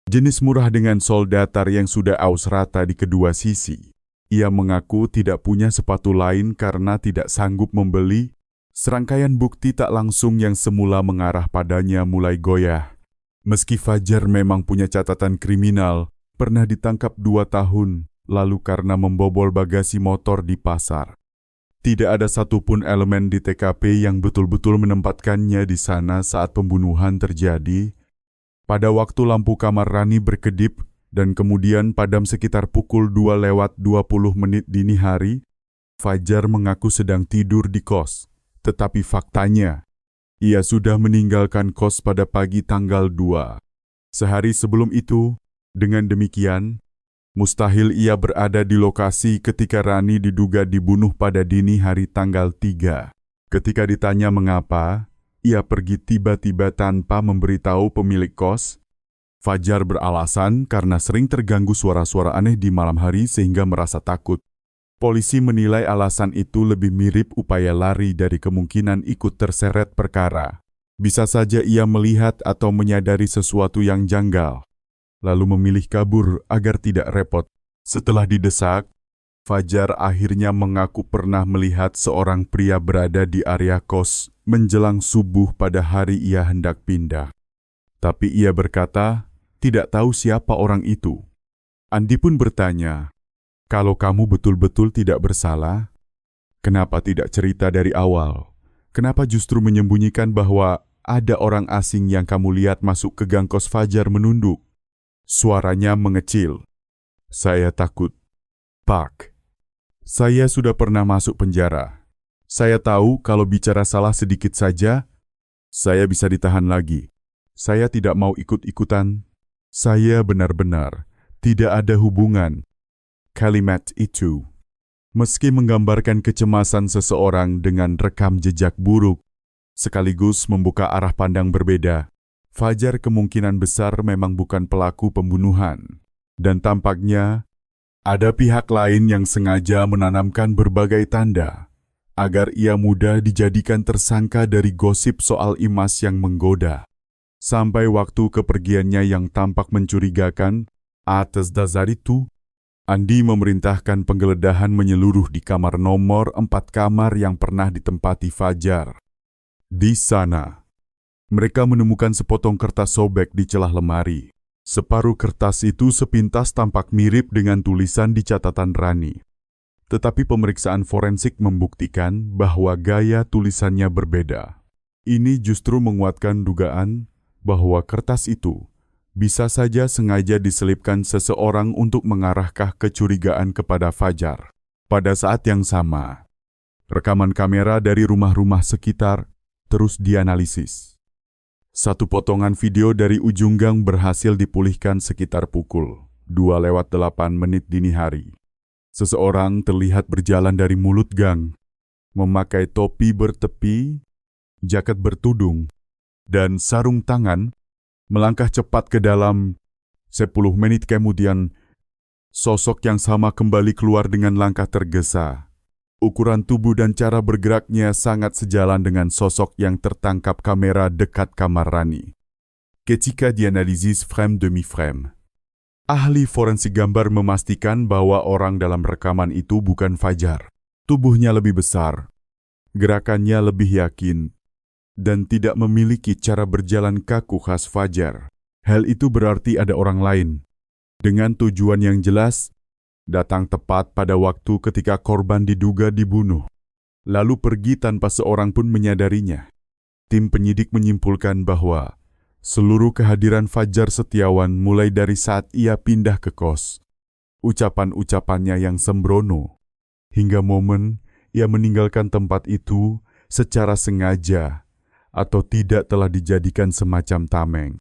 Jenis murah dengan sol datar yang sudah aus rata di kedua sisi. Ia mengaku tidak punya sepatu lain karena tidak sanggup membeli. Serangkaian bukti tak langsung yang semula mengarah padanya mulai goyah. Meski Fajar memang punya catatan kriminal, pernah ditangkap 2 tahun lalu karena membobol bagasi motor di pasar. Tidak ada satupun elemen di TKP yang betul-betul menempatkannya di sana saat pembunuhan terjadi. Pada waktu lampu kamar Rani berkedip dan kemudian padam sekitar pukul 2:20 dini hari, Fajar mengaku sedang tidur di kos. Tetapi faktanya, ia sudah meninggalkan kos pada pagi tanggal 2. Sehari sebelum itu, dengan demikian, mustahil ia berada di lokasi ketika Rani diduga dibunuh pada dini hari tanggal 3. Ketika ditanya mengapa, ia pergi tiba-tiba tanpa memberitahu pemilik kos. Fajar beralasan karena sering terganggu suara-suara aneh di malam hari sehingga merasa takut. Polisi menilai alasan itu lebih mirip upaya lari dari kemungkinan ikut terseret perkara. Bisa saja ia melihat atau menyadari sesuatu yang janggal, lalu memilih kabur agar tidak repot. Setelah didesak, Fajar akhirnya mengaku pernah melihat seorang pria berada di area kos menjelang subuh pada hari ia hendak pindah. Tapi ia berkata tidak tahu siapa orang itu. Andi pun bertanya, "Kalau kamu betul-betul tidak bersalah, kenapa tidak cerita dari awal? Kenapa justru menyembunyikan bahwa ada orang asing yang kamu lihat masuk ke gang kos?" Fajar menunduk. Suaranya mengecil. Saya takut. Pak, saya sudah pernah masuk penjara. Saya tahu kalau bicara salah sedikit saja, saya bisa ditahan lagi. Saya tidak mau ikut-ikutan. Saya benar-benar tidak ada hubungan. Kalimat itu, meski menggambarkan kecemasan seseorang dengan rekam jejak buruk, sekaligus membuka arah pandang berbeda. Fajar kemungkinan besar memang bukan pelaku pembunuhan. Dan tampaknya ada pihak lain yang sengaja menanamkan berbagai tanda agar ia mudah dijadikan tersangka dari gosip soal Imas yang menggoda. Sampai waktu kepergiannya yang tampak mencurigakan, atas dasar itu, Andi memerintahkan penggeledahan menyeluruh di kamar nomor 4 kamar yang pernah ditempati Fajar. Di sana, mereka menemukan sepotong kertas sobek di celah lemari. Separuh kertas itu sepintas tampak mirip dengan tulisan di catatan Rani. Tetapi pemeriksaan forensik membuktikan bahwa gaya tulisannya berbeda. Ini justru menguatkan dugaan bahwa kertas itu bisa saja sengaja diselipkan seseorang untuk mengarahkan kecurigaan kepada Fajar. Pada saat yang sama, rekaman kamera dari rumah-rumah sekitar terus dianalisis. Satu potongan video dari ujung gang berhasil dipulihkan sekitar pukul 2:08 dini hari. Seseorang terlihat berjalan dari mulut gang, memakai topi bertepi, jaket bertudung, dan sarung tangan, melangkah cepat ke dalam. 10 menit kemudian, sosok yang sama kembali keluar dengan langkah tergesa. Ukuran tubuh dan cara bergeraknya sangat sejalan dengan sosok yang tertangkap kamera dekat kamar Rani. Ketika dianalisis frame demi frame, ahli forensik gambar memastikan bahwa orang dalam rekaman itu bukan Fajar. Tubuhnya lebih besar, gerakannya lebih yakin, dan tidak memiliki cara berjalan kaku khas Fajar. Hal itu berarti ada orang lain, dengan tujuan yang jelas, datang tepat pada waktu ketika korban diduga dibunuh, lalu pergi tanpa seorang pun menyadarinya. Tim penyidik menyimpulkan bahwa seluruh kehadiran Fajar Setiawan mulai dari saat ia pindah ke kos, ucapan-ucapannya yang sembrono, hingga momen ia meninggalkan tempat itu secara sengaja atau tidak telah dijadikan semacam tameng,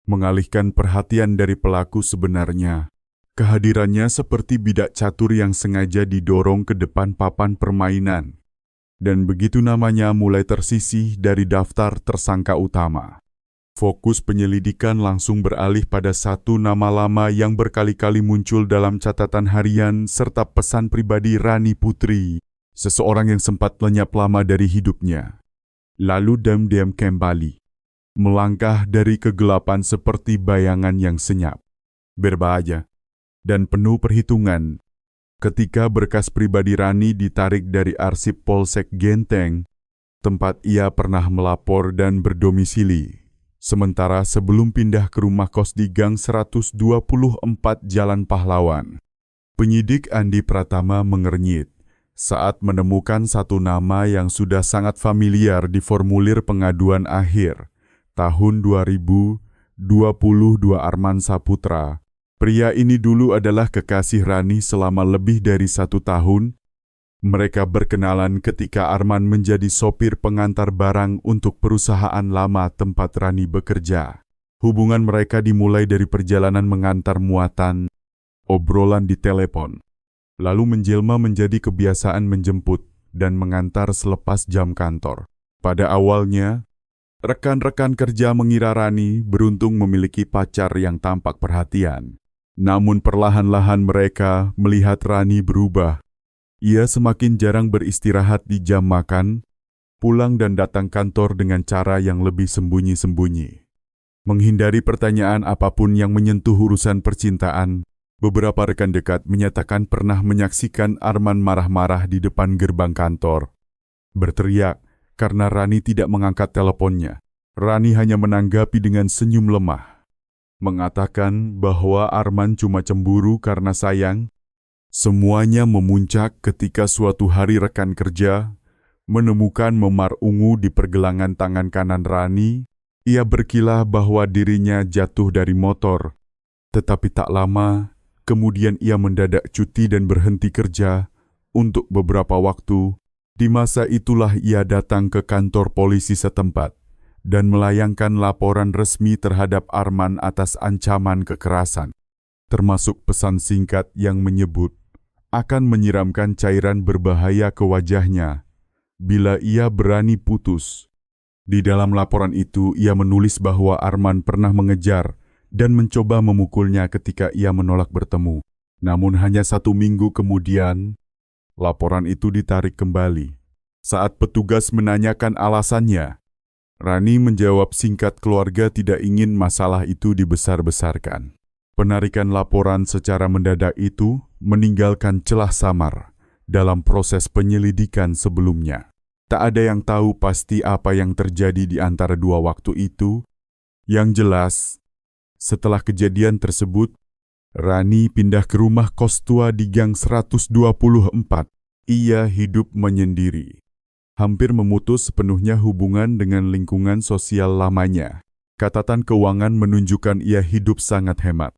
mengalihkan perhatian dari pelaku sebenarnya. Kehadirannya seperti bidak catur yang sengaja didorong ke depan papan permainan, dan begitu namanya mulai tersisih dari daftar tersangka utama. Fokus penyelidikan langsung beralih pada satu nama lama yang berkali-kali muncul dalam catatan harian serta pesan pribadi Rani Putri, seseorang yang sempat lenyap lama dari hidupnya, lalu diam-diam kembali, melangkah dari kegelapan seperti bayangan yang senyap, berbahaya, dan penuh perhitungan. Ketika berkas pribadi Rani ditarik dari arsip Polsek Genteng, tempat ia pernah melapor dan berdomisili, sementara sebelum pindah ke rumah kos di Gang 124 Jalan Pahlawan. Penyidik Andi Pratama mengernyit saat menemukan satu nama yang sudah sangat familiar di formulir pengaduan akhir tahun 2022 Arman Saputra. Pria ini dulu adalah kekasih Rani selama lebih dari 1 tahun. Mereka berkenalan ketika Arman menjadi sopir pengantar barang untuk perusahaan lama tempat Rani bekerja. Hubungan mereka dimulai dari perjalanan mengantar muatan, obrolan di telepon, lalu menjelma menjadi kebiasaan menjemput dan mengantar selepas jam kantor. Pada awalnya, rekan-rekan kerja mengira Rani beruntung memiliki pacar yang tampak perhatian. Namun perlahan-lahan mereka melihat Rani berubah. Ia semakin jarang beristirahat di jam makan, pulang dan datang kantor dengan cara yang lebih sembunyi-sembunyi. Menghindari pertanyaan apapun yang menyentuh urusan percintaan, beberapa rekan dekat menyatakan pernah menyaksikan Arman marah-marah di depan gerbang kantor, berteriak karena Rani tidak mengangkat teleponnya. Rani hanya menanggapi dengan senyum lemah, mengatakan bahwa Arman cuma cemburu karena sayang. Semuanya memuncak ketika suatu hari rekan kerja menemukan memar ungu di pergelangan tangan kanan Rani. Ia berkilah bahwa dirinya jatuh dari motor, tetapi tak lama Kemudian ia mendadak cuti dan berhenti kerja untuk beberapa waktu. Di masa itulah ia datang ke kantor polisi setempat dan melayangkan laporan resmi terhadap Arman atas ancaman kekerasan, termasuk pesan singkat yang menyebut akan menyiramkan cairan berbahaya ke wajahnya bila ia berani putus. Di dalam laporan itu, ia menulis bahwa Arman pernah mengejar dan mencoba memukulnya ketika ia menolak bertemu. Namun hanya 1 minggu kemudian, laporan itu ditarik kembali. Saat petugas menanyakan alasannya, Rani menjawab singkat keluarga tidak ingin masalah itu dibesar-besarkan. Penarikan laporan secara mendadak itu meninggalkan celah samar dalam proses penyelidikan sebelumnya. Tak ada yang tahu pasti apa yang terjadi di antara dua waktu itu. Yang jelas, setelah kejadian tersebut, Rani pindah ke rumah kos tua di Gang 124. Ia hidup menyendiri, hampir memutus sepenuhnya hubungan dengan lingkungan sosial lamanya. Catatan keuangan menunjukkan ia hidup sangat hemat,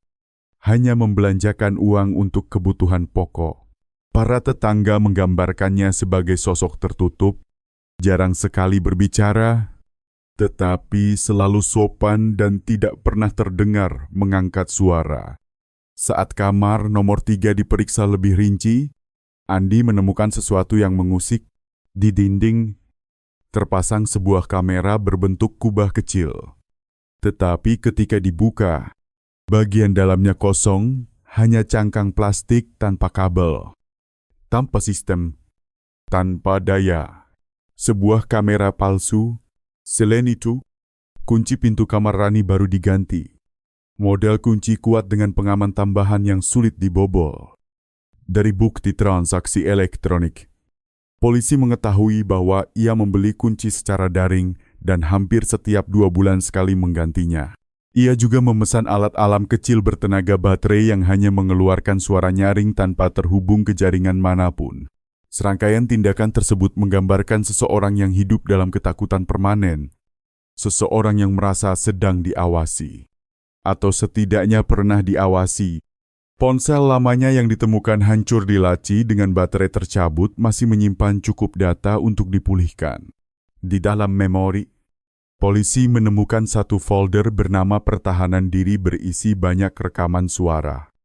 hanya membelanjakan uang untuk kebutuhan pokok. Para tetangga menggambarkannya sebagai sosok tertutup, jarang sekali berbicara, tetapi selalu sopan dan tidak pernah terdengar mengangkat suara. Saat kamar nomor 3 diperiksa lebih rinci, Andi menemukan sesuatu yang mengusik. Di dinding terpasang sebuah kamera berbentuk kubah kecil. Tetapi ketika dibuka, bagian dalamnya kosong, hanya cangkang plastik tanpa kabel, tanpa sistem, tanpa daya. Sebuah kamera palsu. Selain itu, kunci pintu kamar Rani baru diganti. Model kunci kuat dengan pengaman tambahan yang sulit dibobol. Dari bukti transaksi elektronik, polisi mengetahui bahwa ia membeli kunci secara daring dan hampir setiap 2 bulan sekali menggantinya. Ia juga memesan alat alam kecil bertenaga baterai yang hanya mengeluarkan suara nyaring tanpa terhubung ke jaringan manapun. Serangkaian tindakan tersebut menggambarkan seseorang yang hidup dalam ketakutan permanen, seseorang yang merasa sedang diawasi, atau setidaknya pernah diawasi. Ponsel lamanya yang ditemukan hancur di laci dengan baterai tercabut masih menyimpan cukup data untuk dipulihkan. Di dalam memori, polisi menemukan satu folder bernama Pertahanan Diri berisi banyak rekaman suara.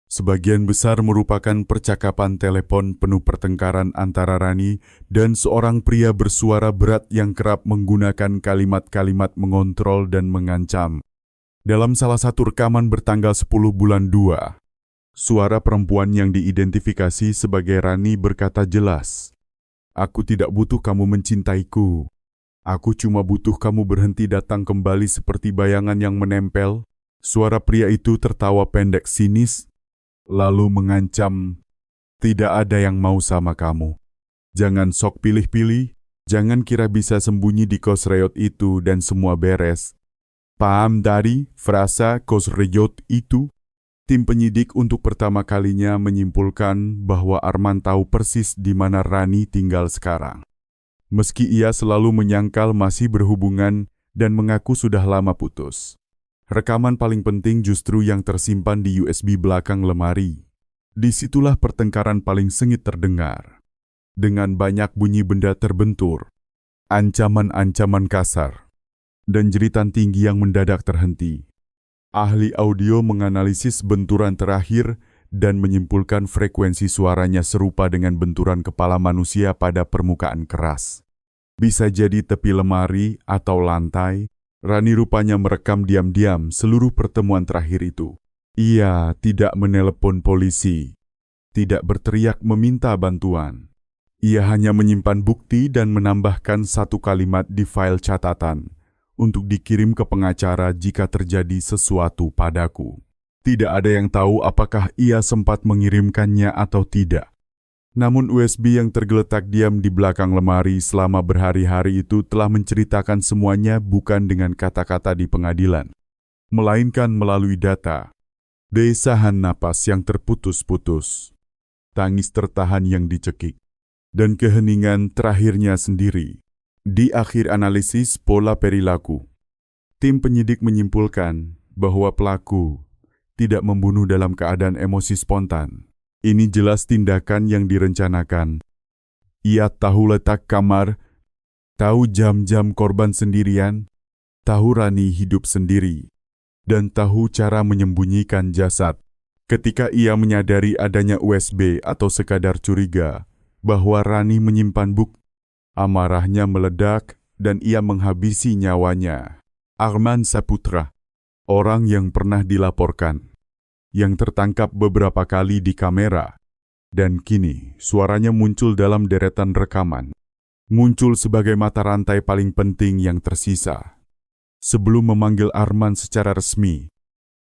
Sebagian besar merupakan percakapan telepon penuh pertengkaran antara Rani dan seorang pria bersuara berat yang kerap menggunakan kalimat-kalimat mengontrol dan mengancam. Dalam salah satu rekaman bertanggal 10 bulan 2, suara perempuan yang diidentifikasi sebagai Rani berkata jelas, "Aku tidak butuh kamu mencintaiku. Aku cuma butuh kamu berhenti datang kembali seperti bayangan yang menempel." Suara pria itu tertawa pendek sinis, lalu mengancam, "Tidak ada yang mau sama kamu. Jangan sok pilih-pilih, jangan kira bisa sembunyi di kos reot itu dan semua beres." Paham dari frasa kos reot itu? Tim penyidik untuk pertama kalinya menyimpulkan bahwa Arman tahu persis di mana Rani tinggal sekarang. Meski ia selalu menyangkal masih berhubungan dan mengaku sudah lama putus. Rekaman paling penting justru yang tersimpan di USB belakang lemari. Disitulah pertengkaran paling sengit terdengar. Dengan banyak bunyi benda terbentur, ancaman-ancaman kasar, dan jeritan tinggi yang mendadak terhenti. Ahli audio menganalisis benturan terakhir dan menyimpulkan frekuensi suaranya serupa dengan benturan kepala manusia pada permukaan keras. Bisa jadi tepi lemari atau lantai. Rani rupanya merekam diam-diam seluruh pertemuan terakhir itu. Ia tidak menelepon polisi, tidak berteriak meminta bantuan. Ia hanya menyimpan bukti dan menambahkan satu kalimat di file catatan untuk dikirim ke pengacara jika terjadi sesuatu padaku. Tidak ada yang tahu apakah ia sempat mengirimkannya atau tidak. Namun USB yang tergeletak diam di belakang lemari selama berhari-hari itu telah menceritakan semuanya bukan dengan kata-kata di pengadilan, melainkan melalui data. Desahan napas yang terputus-putus, tangis tertahan yang dicekik, dan keheningan terakhirnya sendiri. Di akhir analisis pola perilaku, tim penyidik menyimpulkan bahwa pelaku tidak membunuh dalam keadaan emosi spontan. Ini jelas tindakan yang direncanakan. Ia tahu letak kamar, tahu jam-jam korban sendirian, tahu Rani hidup sendiri, dan tahu cara menyembunyikan jasad. Ketika ia menyadari adanya USB atau sekadar curiga bahwa Rani menyimpan bukti, amarahnya meledak dan ia menghabisi nyawanya. Arman Saputra, orang yang pernah dilaporkan, yang tertangkap beberapa kali di kamera, dan kini suaranya muncul dalam deretan rekaman, muncul sebagai mata rantai paling penting yang tersisa. Sebelum memanggil Arman secara resmi,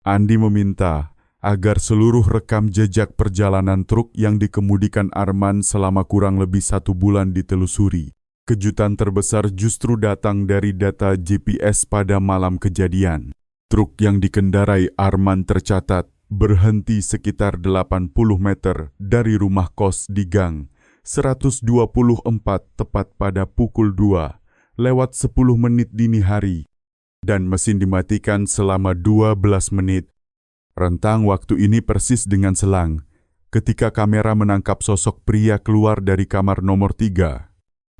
Andi meminta agar seluruh rekam jejak perjalanan truk yang dikemudikan Arman selama kurang lebih 1 bulan ditelusuri. Kejutan terbesar justru datang dari data GPS pada malam kejadian. Truk yang dikendarai Arman tercatat berhenti sekitar 80 meter dari rumah kos di Gang 124 tepat pada pukul 2 lewat 10 menit dini hari, dan mesin dimatikan selama 12 menit. Rentang waktu ini persis dengan selang ketika kamera menangkap sosok pria keluar dari kamar nomor 3.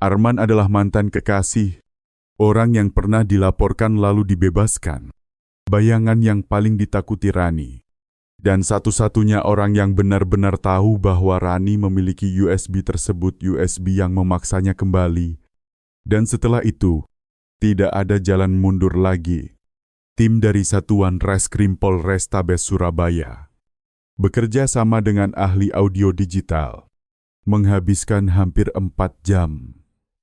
Arman adalah mantan kekasih, orang yang pernah dilaporkan lalu dibebaskan. Bayangan yang paling ditakuti Rani. Dan satu-satunya orang yang benar-benar tahu bahwa Rani memiliki USB tersebut, USB yang memaksanya kembali. Dan setelah itu, tidak ada jalan mundur lagi. Tim dari Satuan Reskrim Polrestabes Surabaya bekerja sama dengan ahli audio digital, menghabiskan hampir 4 jam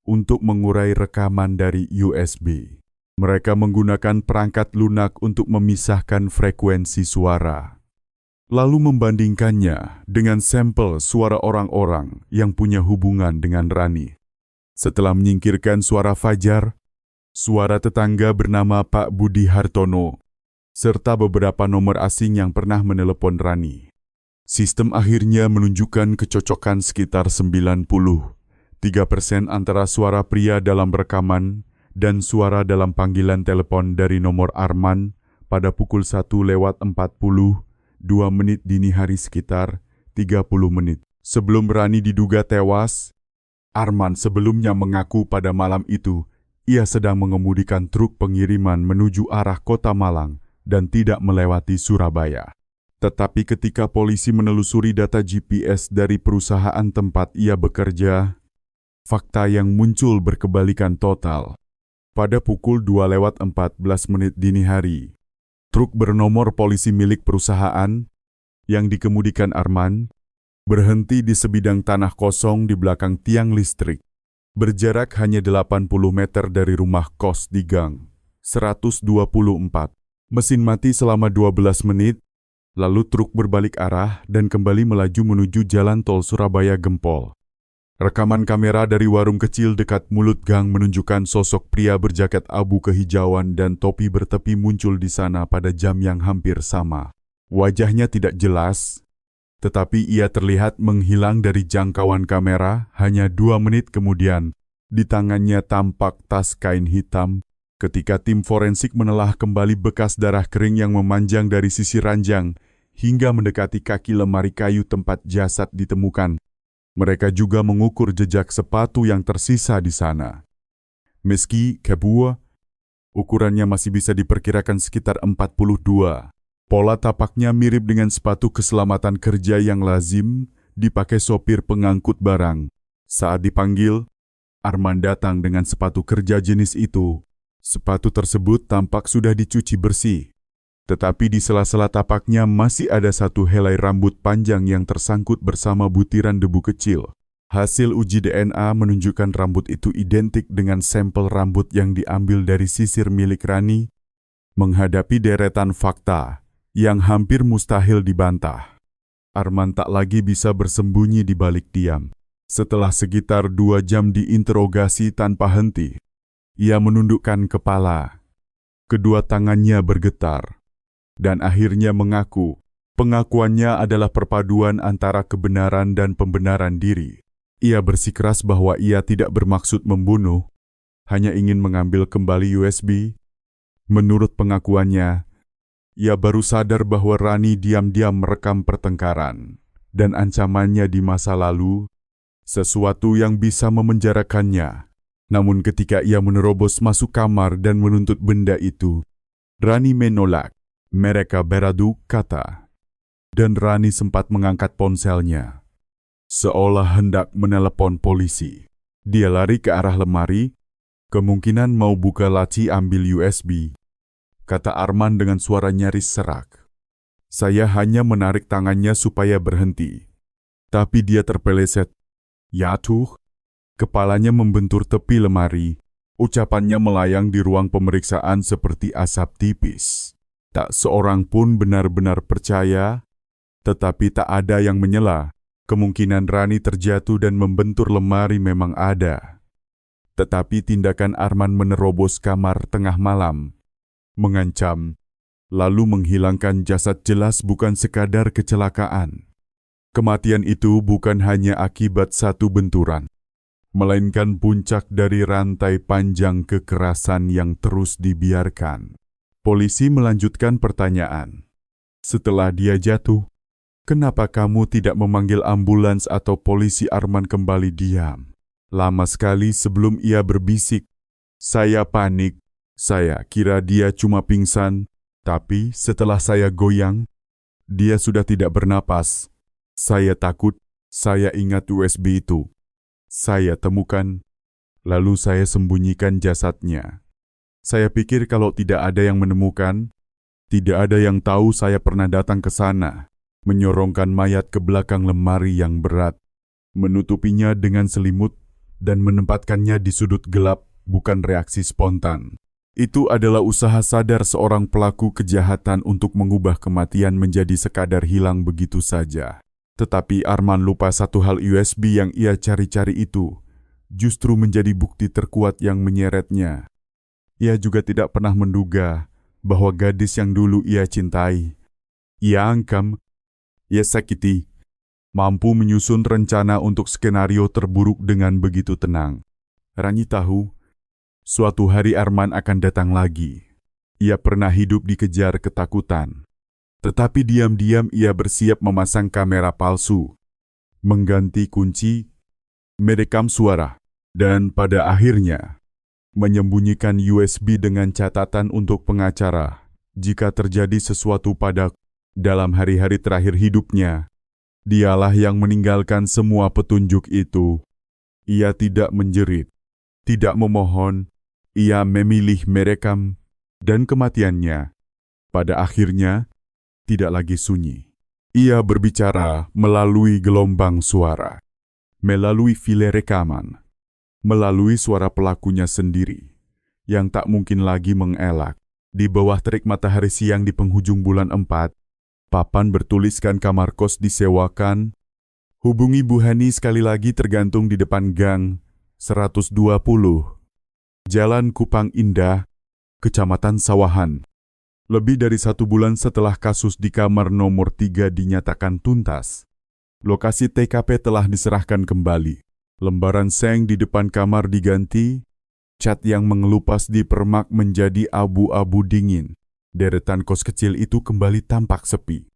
untuk mengurai rekaman dari USB. Mereka menggunakan perangkat lunak untuk memisahkan frekuensi suara, lalu membandingkannya dengan sampel suara orang-orang yang punya hubungan dengan Rani. Setelah menyingkirkan suara Fajar, suara tetangga bernama Pak Budi Hartono, serta beberapa nomor asing yang pernah menelepon Rani, sistem akhirnya menunjukkan kecocokan sekitar 93% antara suara pria dalam rekaman dan suara dalam panggilan telepon dari nomor Arman pada pukul 1:42 menit dini hari sekitar 30 menit. Sebelum Rani diduga tewas, Arman sebelumnya mengaku pada malam itu ia sedang mengemudikan truk pengiriman menuju arah Kota Malang dan tidak melewati Surabaya. Tetapi ketika polisi menelusuri data GPS dari perusahaan tempat ia bekerja, fakta yang muncul berkebalikan total. Pada pukul 2:14 menit dini hari, truk bernomor polisi milik perusahaan yang dikemudikan Arman berhenti di sebidang tanah kosong di belakang tiang listrik, berjarak hanya 80 meter dari rumah kos di Gang 124. Mesin mati selama 12 menit, lalu truk berbalik arah dan kembali melaju menuju jalan tol Surabaya Gempol. Rekaman kamera dari warung kecil dekat mulut gang menunjukkan sosok pria berjaket abu kehijauan dan topi bertepi muncul di sana pada jam yang hampir sama. Wajahnya tidak jelas, tetapi ia terlihat menghilang dari jangkauan kamera hanya 2 menit kemudian. Di tangannya tampak tas kain hitam ketika tim forensik menelah kembali bekas darah kering yang memanjang dari sisi ranjang hingga mendekati kaki lemari kayu tempat jasad ditemukan. Mereka juga mengukur jejak sepatu yang tersisa di sana. Meski kabur, ukurannya masih bisa diperkirakan sekitar 42. Pola tapaknya mirip dengan sepatu keselamatan kerja yang lazim dipakai sopir pengangkut barang. Saat dipanggil, Arman datang dengan sepatu kerja jenis itu. Sepatu tersebut tampak sudah dicuci bersih. Tetapi di sela-sela tapaknya masih ada satu helai rambut panjang yang tersangkut bersama butiran debu kecil. Hasil uji DNA menunjukkan rambut itu identik dengan sampel rambut yang diambil dari sisir milik Rani, menghadapi deretan fakta yang hampir mustahil dibantah. Arman tak lagi bisa bersembunyi di balik diam. Setelah sekitar 2 jam diinterogasi tanpa henti, ia menundukkan kepala. Kedua tangannya bergetar. Dan akhirnya mengaku, pengakuannya adalah perpaduan antara kebenaran dan pembenaran diri. Ia bersikeras bahwa ia tidak bermaksud membunuh, hanya ingin mengambil kembali USB. Menurut pengakuannya, Ia baru sadar bahwa Rani diam-diam merekam pertengkaran dan ancamannya di masa lalu, sesuatu yang bisa memenjarakannya. Namun ketika ia menerobos masuk kamar dan menuntut benda itu, Rani menolak. Mereka beradu kata. Dan Rani sempat mengangkat ponselnya, seolah hendak menelepon polisi. Dia lari ke arah lemari, kemungkinan mau buka laci ambil USB. Kata Arman dengan suara nyaris serak. Saya hanya menarik tangannya supaya berhenti. Tapi dia terpeleset. Ya tuh, kepalanya membentur tepi lemari. Ucapannya melayang di ruang pemeriksaan seperti asap tipis. Tak seorang pun benar-benar percaya, tetapi tak ada yang menyela. Kemungkinan Rani terjatuh dan membentur lemari memang ada. Tetapi tindakan Arman menerobos kamar tengah malam, mengancam, lalu menghilangkan jasad jelas bukan sekadar kecelakaan. Kematian itu bukan hanya akibat satu benturan, melainkan puncak dari rantai panjang kekerasan yang terus dibiarkan. Polisi melanjutkan pertanyaan. Setelah dia jatuh, kenapa kamu tidak memanggil ambulans atau polisi? Arman kembali diam. Lama sekali sebelum ia berbisik. Saya panik. Saya kira dia cuma pingsan. Tapi setelah saya goyang, dia sudah tidak bernapas. Saya takut. Saya ingat USB itu. Saya temukan. Lalu saya sembunyikan jasadnya. Saya pikir kalau tidak ada yang menemukan, tidak ada yang tahu saya pernah datang ke sana. Menyorongkan mayat ke belakang lemari yang berat, menutupinya dengan selimut, dan menempatkannya di sudut gelap, bukan reaksi spontan. Itu adalah usaha sadar seorang pelaku kejahatan untuk mengubah kematian menjadi sekadar hilang begitu saja. Tetapi Arman lupa satu hal, USB yang ia cari-cari itu justru menjadi bukti terkuat yang menyeretnya. Ia juga tidak pernah menduga bahwa gadis yang dulu ia cintai, ia angkam, ia sakiti, mampu menyusun rencana untuk skenario terburuk dengan begitu tenang. Rani tahu, suatu hari Arman akan datang lagi. Ia pernah hidup dikejar ketakutan. Tetapi diam-diam ia bersiap memasang kamera palsu, mengganti kunci, merekam suara, dan pada akhirnya menyembunyikan USB dengan catatan untuk pengacara. Jika terjadi sesuatu pada dalam hari-hari terakhir hidupnya, dialah yang meninggalkan semua petunjuk itu. Ia tidak menjerit, tidak memohon, ia memilih merekam, dan kematiannya, pada akhirnya, tidak lagi sunyi. Ia berbicara melalui gelombang suara, melalui file rekaman, melalui suara pelakunya sendiri, yang tak mungkin lagi mengelak. Di bawah terik matahari siang di penghujung bulan 4, papan bertuliskan kamar kos disewakan. Hubungi Bu Hani sekali lagi tergantung di depan gang 120. Jalan Kupang Indah, Kecamatan Sawahan. Lebih dari 1 bulan setelah kasus di kamar nomor 3 dinyatakan tuntas, lokasi TKP telah diserahkan kembali. Lembaran seng di depan kamar diganti, cat yang mengelupas di permak menjadi abu-abu dingin. Deretan kos kecil itu kembali tampak sepi,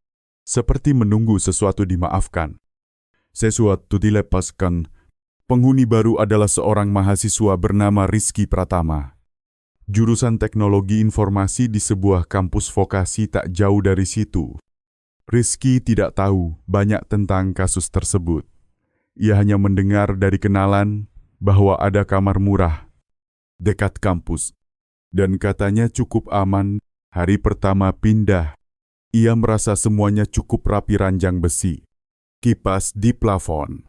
seperti menunggu sesuatu dimaafkan. Sesuatu dilepaskan. Penghuni baru adalah seorang mahasiswa bernama Rizky Pratama. Jurusan teknologi informasi di sebuah kampus vokasi tak jauh dari situ. Rizky tidak tahu banyak tentang kasus tersebut. Ia hanya mendengar dari kenalan bahwa ada kamar murah dekat kampus, dan katanya cukup aman. Hari pertama pindah, ia merasa semuanya cukup rapi, ranjang besi, kipas di plafon,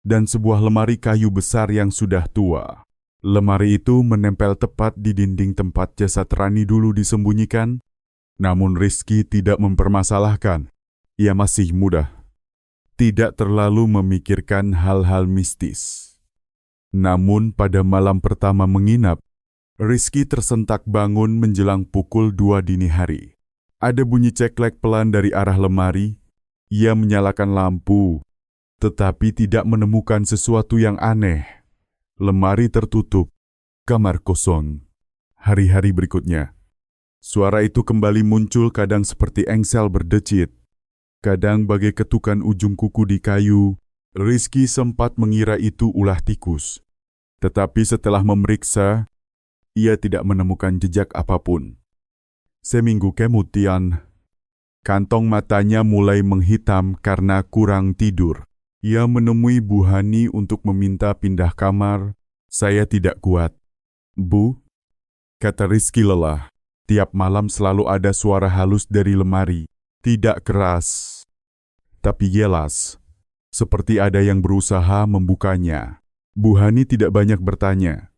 dan sebuah lemari kayu besar yang sudah tua. Lemari itu menempel tepat di dinding tempat jasad Rani dulu disembunyikan, namun Rizky tidak mempermasalahkan. Ia masih muda, tidak terlalu memikirkan hal-hal mistis. Namun pada malam pertama menginap, Rizky tersentak bangun menjelang pukul 2 dini hari. Ada bunyi ceklek pelan dari arah lemari. Ia menyalakan lampu, tetapi tidak menemukan sesuatu yang aneh. Lemari tertutup, kamar kosong. Hari-hari berikutnya, Suara itu kembali muncul, kadang seperti engsel berdecit, kadang bagai ketukan ujung kuku di kayu. Rizky sempat mengira itu ulah tikus. Tetapi setelah memeriksa, ia tidak menemukan jejak apapun. Seminggu kemudian, kantong matanya mulai menghitam karena kurang tidur. Ia menemui Bu Hani untuk meminta pindah kamar. "Saya tidak kuat, Bu," kata Rizky lelah. Tiap malam selalu ada suara halus dari lemari. Tidak keras, tapi jelas, seperti ada yang berusaha membukanya. Bu Hani tidak banyak bertanya.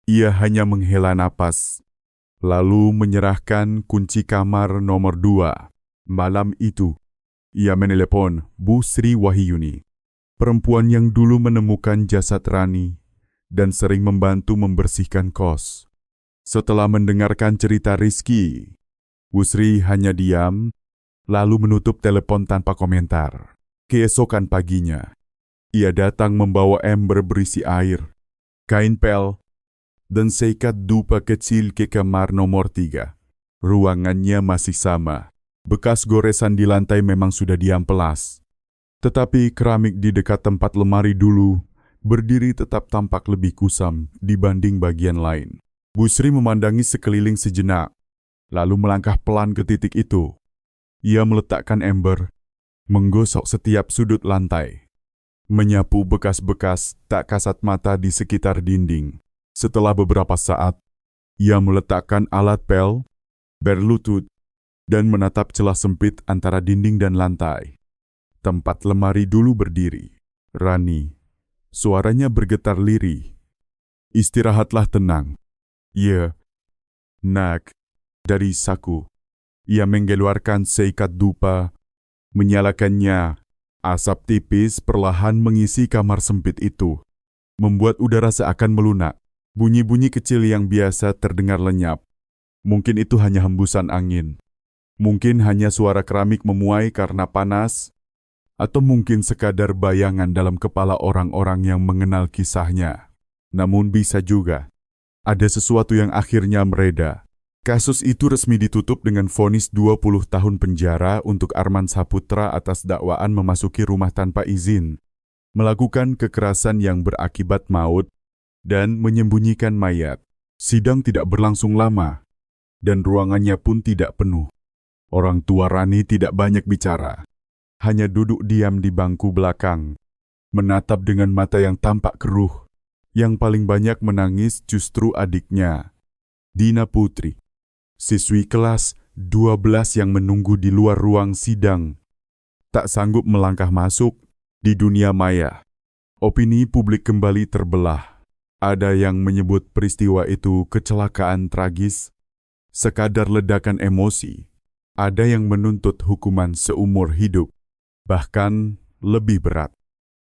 Ia hanya menghela napas, lalu menyerahkan kunci kamar nomor 2. Malam itu, ia menelepon Bu Sri Wahyuni, perempuan yang dulu menemukan jasad Rani dan sering membantu membersihkan kos. Setelah mendengarkan cerita Rizky, Bu Sri hanya diam, lalu menutup telepon tanpa komentar. Keesokan paginya, ia datang membawa ember berisi air, kain pel, dan seikat dupa kecil ke kamar nomor 3. Ruangannya masih sama. Bekas goresan di lantai memang sudah diamplas. Tetapi keramik di dekat tempat lemari dulu berdiri tetap tampak lebih kusam dibanding bagian lain. Bu Sri memandangi sekeliling sejenak, lalu melangkah pelan ke titik itu. Ia meletakkan ember, menggosok setiap sudut lantai, menyapu bekas-bekas tak kasat mata di sekitar dinding. Setelah beberapa saat, ia meletakkan alat pel, berlutut, dan menatap celah sempit antara dinding dan lantai. Tempat lemari dulu berdiri. "Rani," suaranya bergetar lirih. "Istirahatlah tenang." "Ya, nak," dari saku. Ia mengeluarkan seikat dupa, menyalakannya. Asap tipis perlahan mengisi kamar sempit itu, membuat udara seakan melunak. Bunyi-bunyi kecil yang biasa terdengar lenyap. Mungkin itu hanya hembusan angin. Mungkin hanya suara keramik memuai karena panas, atau mungkin sekadar bayangan dalam kepala orang-orang yang mengenal kisahnya. Namun bisa juga ada sesuatu yang akhirnya mereda. Kasus itu resmi ditutup dengan vonis 20 tahun penjara untuk Arman Saputra atas dakwaan memasuki rumah tanpa izin, melakukan kekerasan yang berakibat maut, dan menyembunyikan mayat. Sidang tidak berlangsung lama, dan ruangannya pun tidak penuh. Orang tua Rani tidak banyak bicara, hanya duduk diam di bangku belakang, menatap dengan mata yang tampak keruh. Yang paling banyak menangis justru adiknya, Dina Putri, siswi kelas 12 yang menunggu di luar ruang sidang. Tak sanggup melangkah masuk di dunia maya. Opini publik kembali terbelah. Ada yang menyebut peristiwa itu kecelakaan tragis, sekadar ledakan emosi. Ada yang menuntut hukuman seumur hidup, bahkan lebih berat,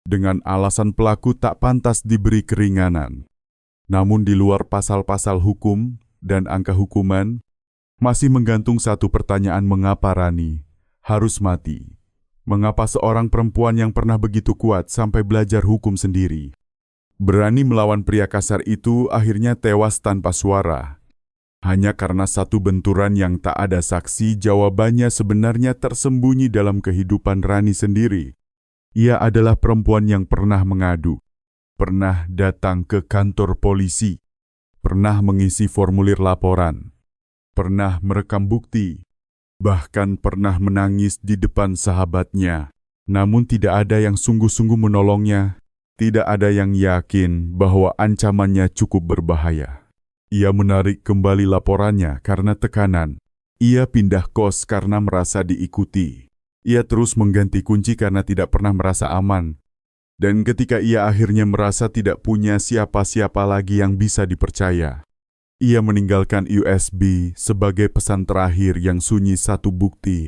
dengan alasan pelaku tak pantas diberi keringanan. Namun di luar pasal-pasal hukum dan angka hukuman, masih menggantung satu pertanyaan: mengapa Rani harus mati? Mengapa seorang perempuan yang pernah begitu kuat sampai belajar hukum sendiri, berani melawan pria kasar itu, akhirnya tewas tanpa suara? Hanya karena satu benturan yang tak ada saksi. Jawabannya sebenarnya tersembunyi dalam kehidupan Rani sendiri. Ia adalah perempuan yang pernah mengadu, pernah datang ke kantor polisi, pernah mengisi formulir laporan, pernah merekam bukti, bahkan pernah menangis di depan sahabatnya. Namun tidak ada yang sungguh-sungguh menolongnya. Tidak ada yang yakin bahwa ancamannya cukup berbahaya. Ia menarik kembali laporannya karena tekanan. Ia pindah kos karena merasa diikuti. Ia terus mengganti kunci karena tidak pernah merasa aman. Dan ketika ia akhirnya merasa tidak punya siapa-siapa lagi yang bisa dipercaya, ia meninggalkan USB sebagai pesan terakhir yang sunyi, satu bukti.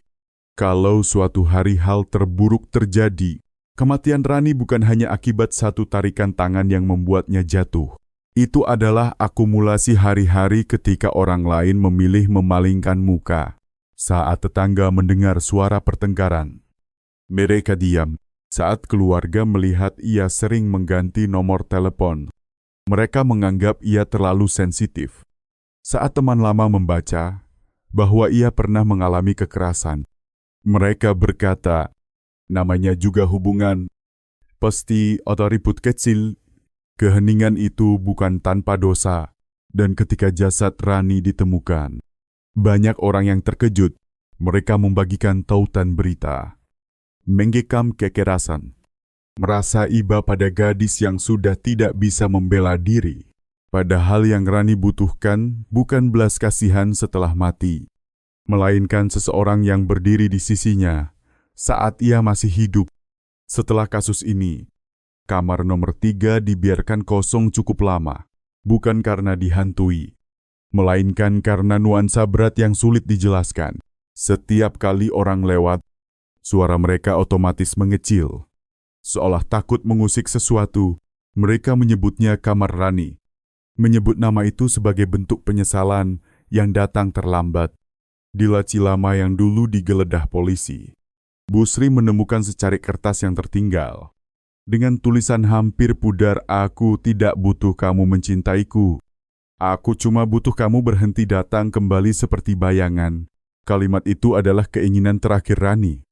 Kalau suatu hari hal terburuk terjadi, kematian Rani bukan hanya akibat satu tarikan tangan yang membuatnya jatuh. Itu adalah akumulasi hari-hari ketika orang lain memilih memalingkan muka saat tetangga mendengar suara pertengkaran. Mereka diam saat keluarga melihat ia sering mengganti nomor telepon. Mereka menganggap ia terlalu sensitif. Saat teman lama membaca bahwa ia pernah mengalami kekerasan. Mereka berkata, namanya juga hubungan. Pasti atau ribut kecil. Keheningan itu bukan tanpa dosa. Dan ketika jasad Rani ditemukan, banyak orang yang terkejut. Mereka membagikan tautan berita. Menggekam kekerasan. Merasa iba pada gadis yang sudah tidak bisa membela diri. Padahal yang Rani butuhkan bukan belas kasihan setelah mati, melainkan seseorang yang berdiri di sisinya saat ia masih hidup. Setelah kasus ini, kamar nomor 3 dibiarkan kosong cukup lama, bukan karena dihantui, melainkan karena nuansa berat yang sulit dijelaskan. Setiap kali orang lewat, suara mereka otomatis mengecil. Seolah takut mengusik sesuatu, mereka menyebutnya kamar Rani. Menyebut nama itu sebagai bentuk penyesalan yang datang terlambat. Di laci lama yang dulu digeledah polisi, Busri menemukan secarik kertas yang tertinggal. Dengan tulisan hampir pudar, "Aku tidak butuh kamu mencintaiku. Aku cuma butuh kamu berhenti datang kembali seperti bayangan." Kalimat itu adalah keinginan terakhir Rani.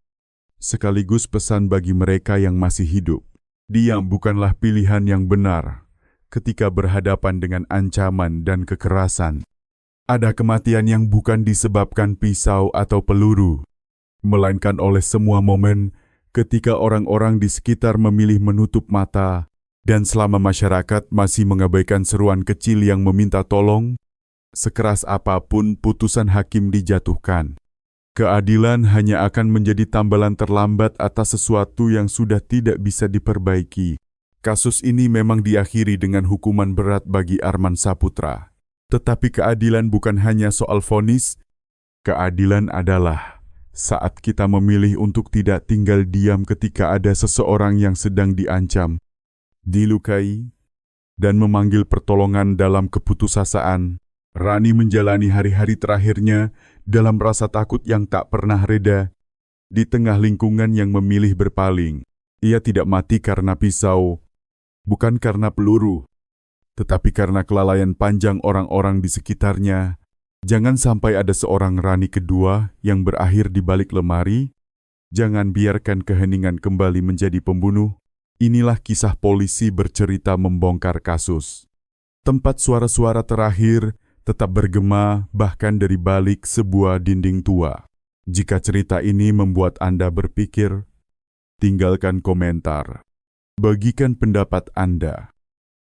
Sekaligus pesan bagi mereka yang masih hidup. Diam bukanlah pilihan yang benar. Ketika berhadapan dengan ancaman dan kekerasan, ada kematian yang bukan disebabkan pisau atau peluru, melainkan oleh semua momen ketika orang-orang di sekitar memilih menutup mata, dan selama masyarakat masih mengabaikan seruan kecil yang meminta tolong, sekeras apapun putusan hakim dijatuhkan. Keadilan hanya akan menjadi tambalan terlambat atas sesuatu yang sudah tidak bisa diperbaiki. Kasus ini memang diakhiri dengan hukuman berat bagi Arman Saputra. Tetapi keadilan bukan hanya soal vonis. Keadilan adalah saat kita memilih untuk tidak tinggal diam ketika ada seseorang yang sedang diancam, dilukai, dan memanggil pertolongan dalam keputusasaan. Rani menjalani hari-hari terakhirnya dalam rasa takut yang tak pernah reda. Di tengah lingkungan yang memilih berpaling, ia tidak mati karena pisau, bukan karena peluru, tetapi karena kelalaian panjang orang-orang di sekitarnya. Jangan sampai ada seorang Rani kedua yang berakhir di balik lemari. Jangan biarkan keheningan kembali menjadi pembunuh. Inilah kisah polisi bercerita membongkar kasus. Tempat suara-suara terakhir tetap bergema bahkan dari balik sebuah dinding tua. Jika cerita ini membuat Anda berpikir, tinggalkan komentar. Bagikan pendapat Anda,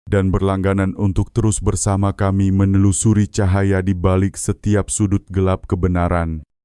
dan berlangganan untuk terus bersama kami menelusuri cahaya di balik setiap sudut gelap kebenaran.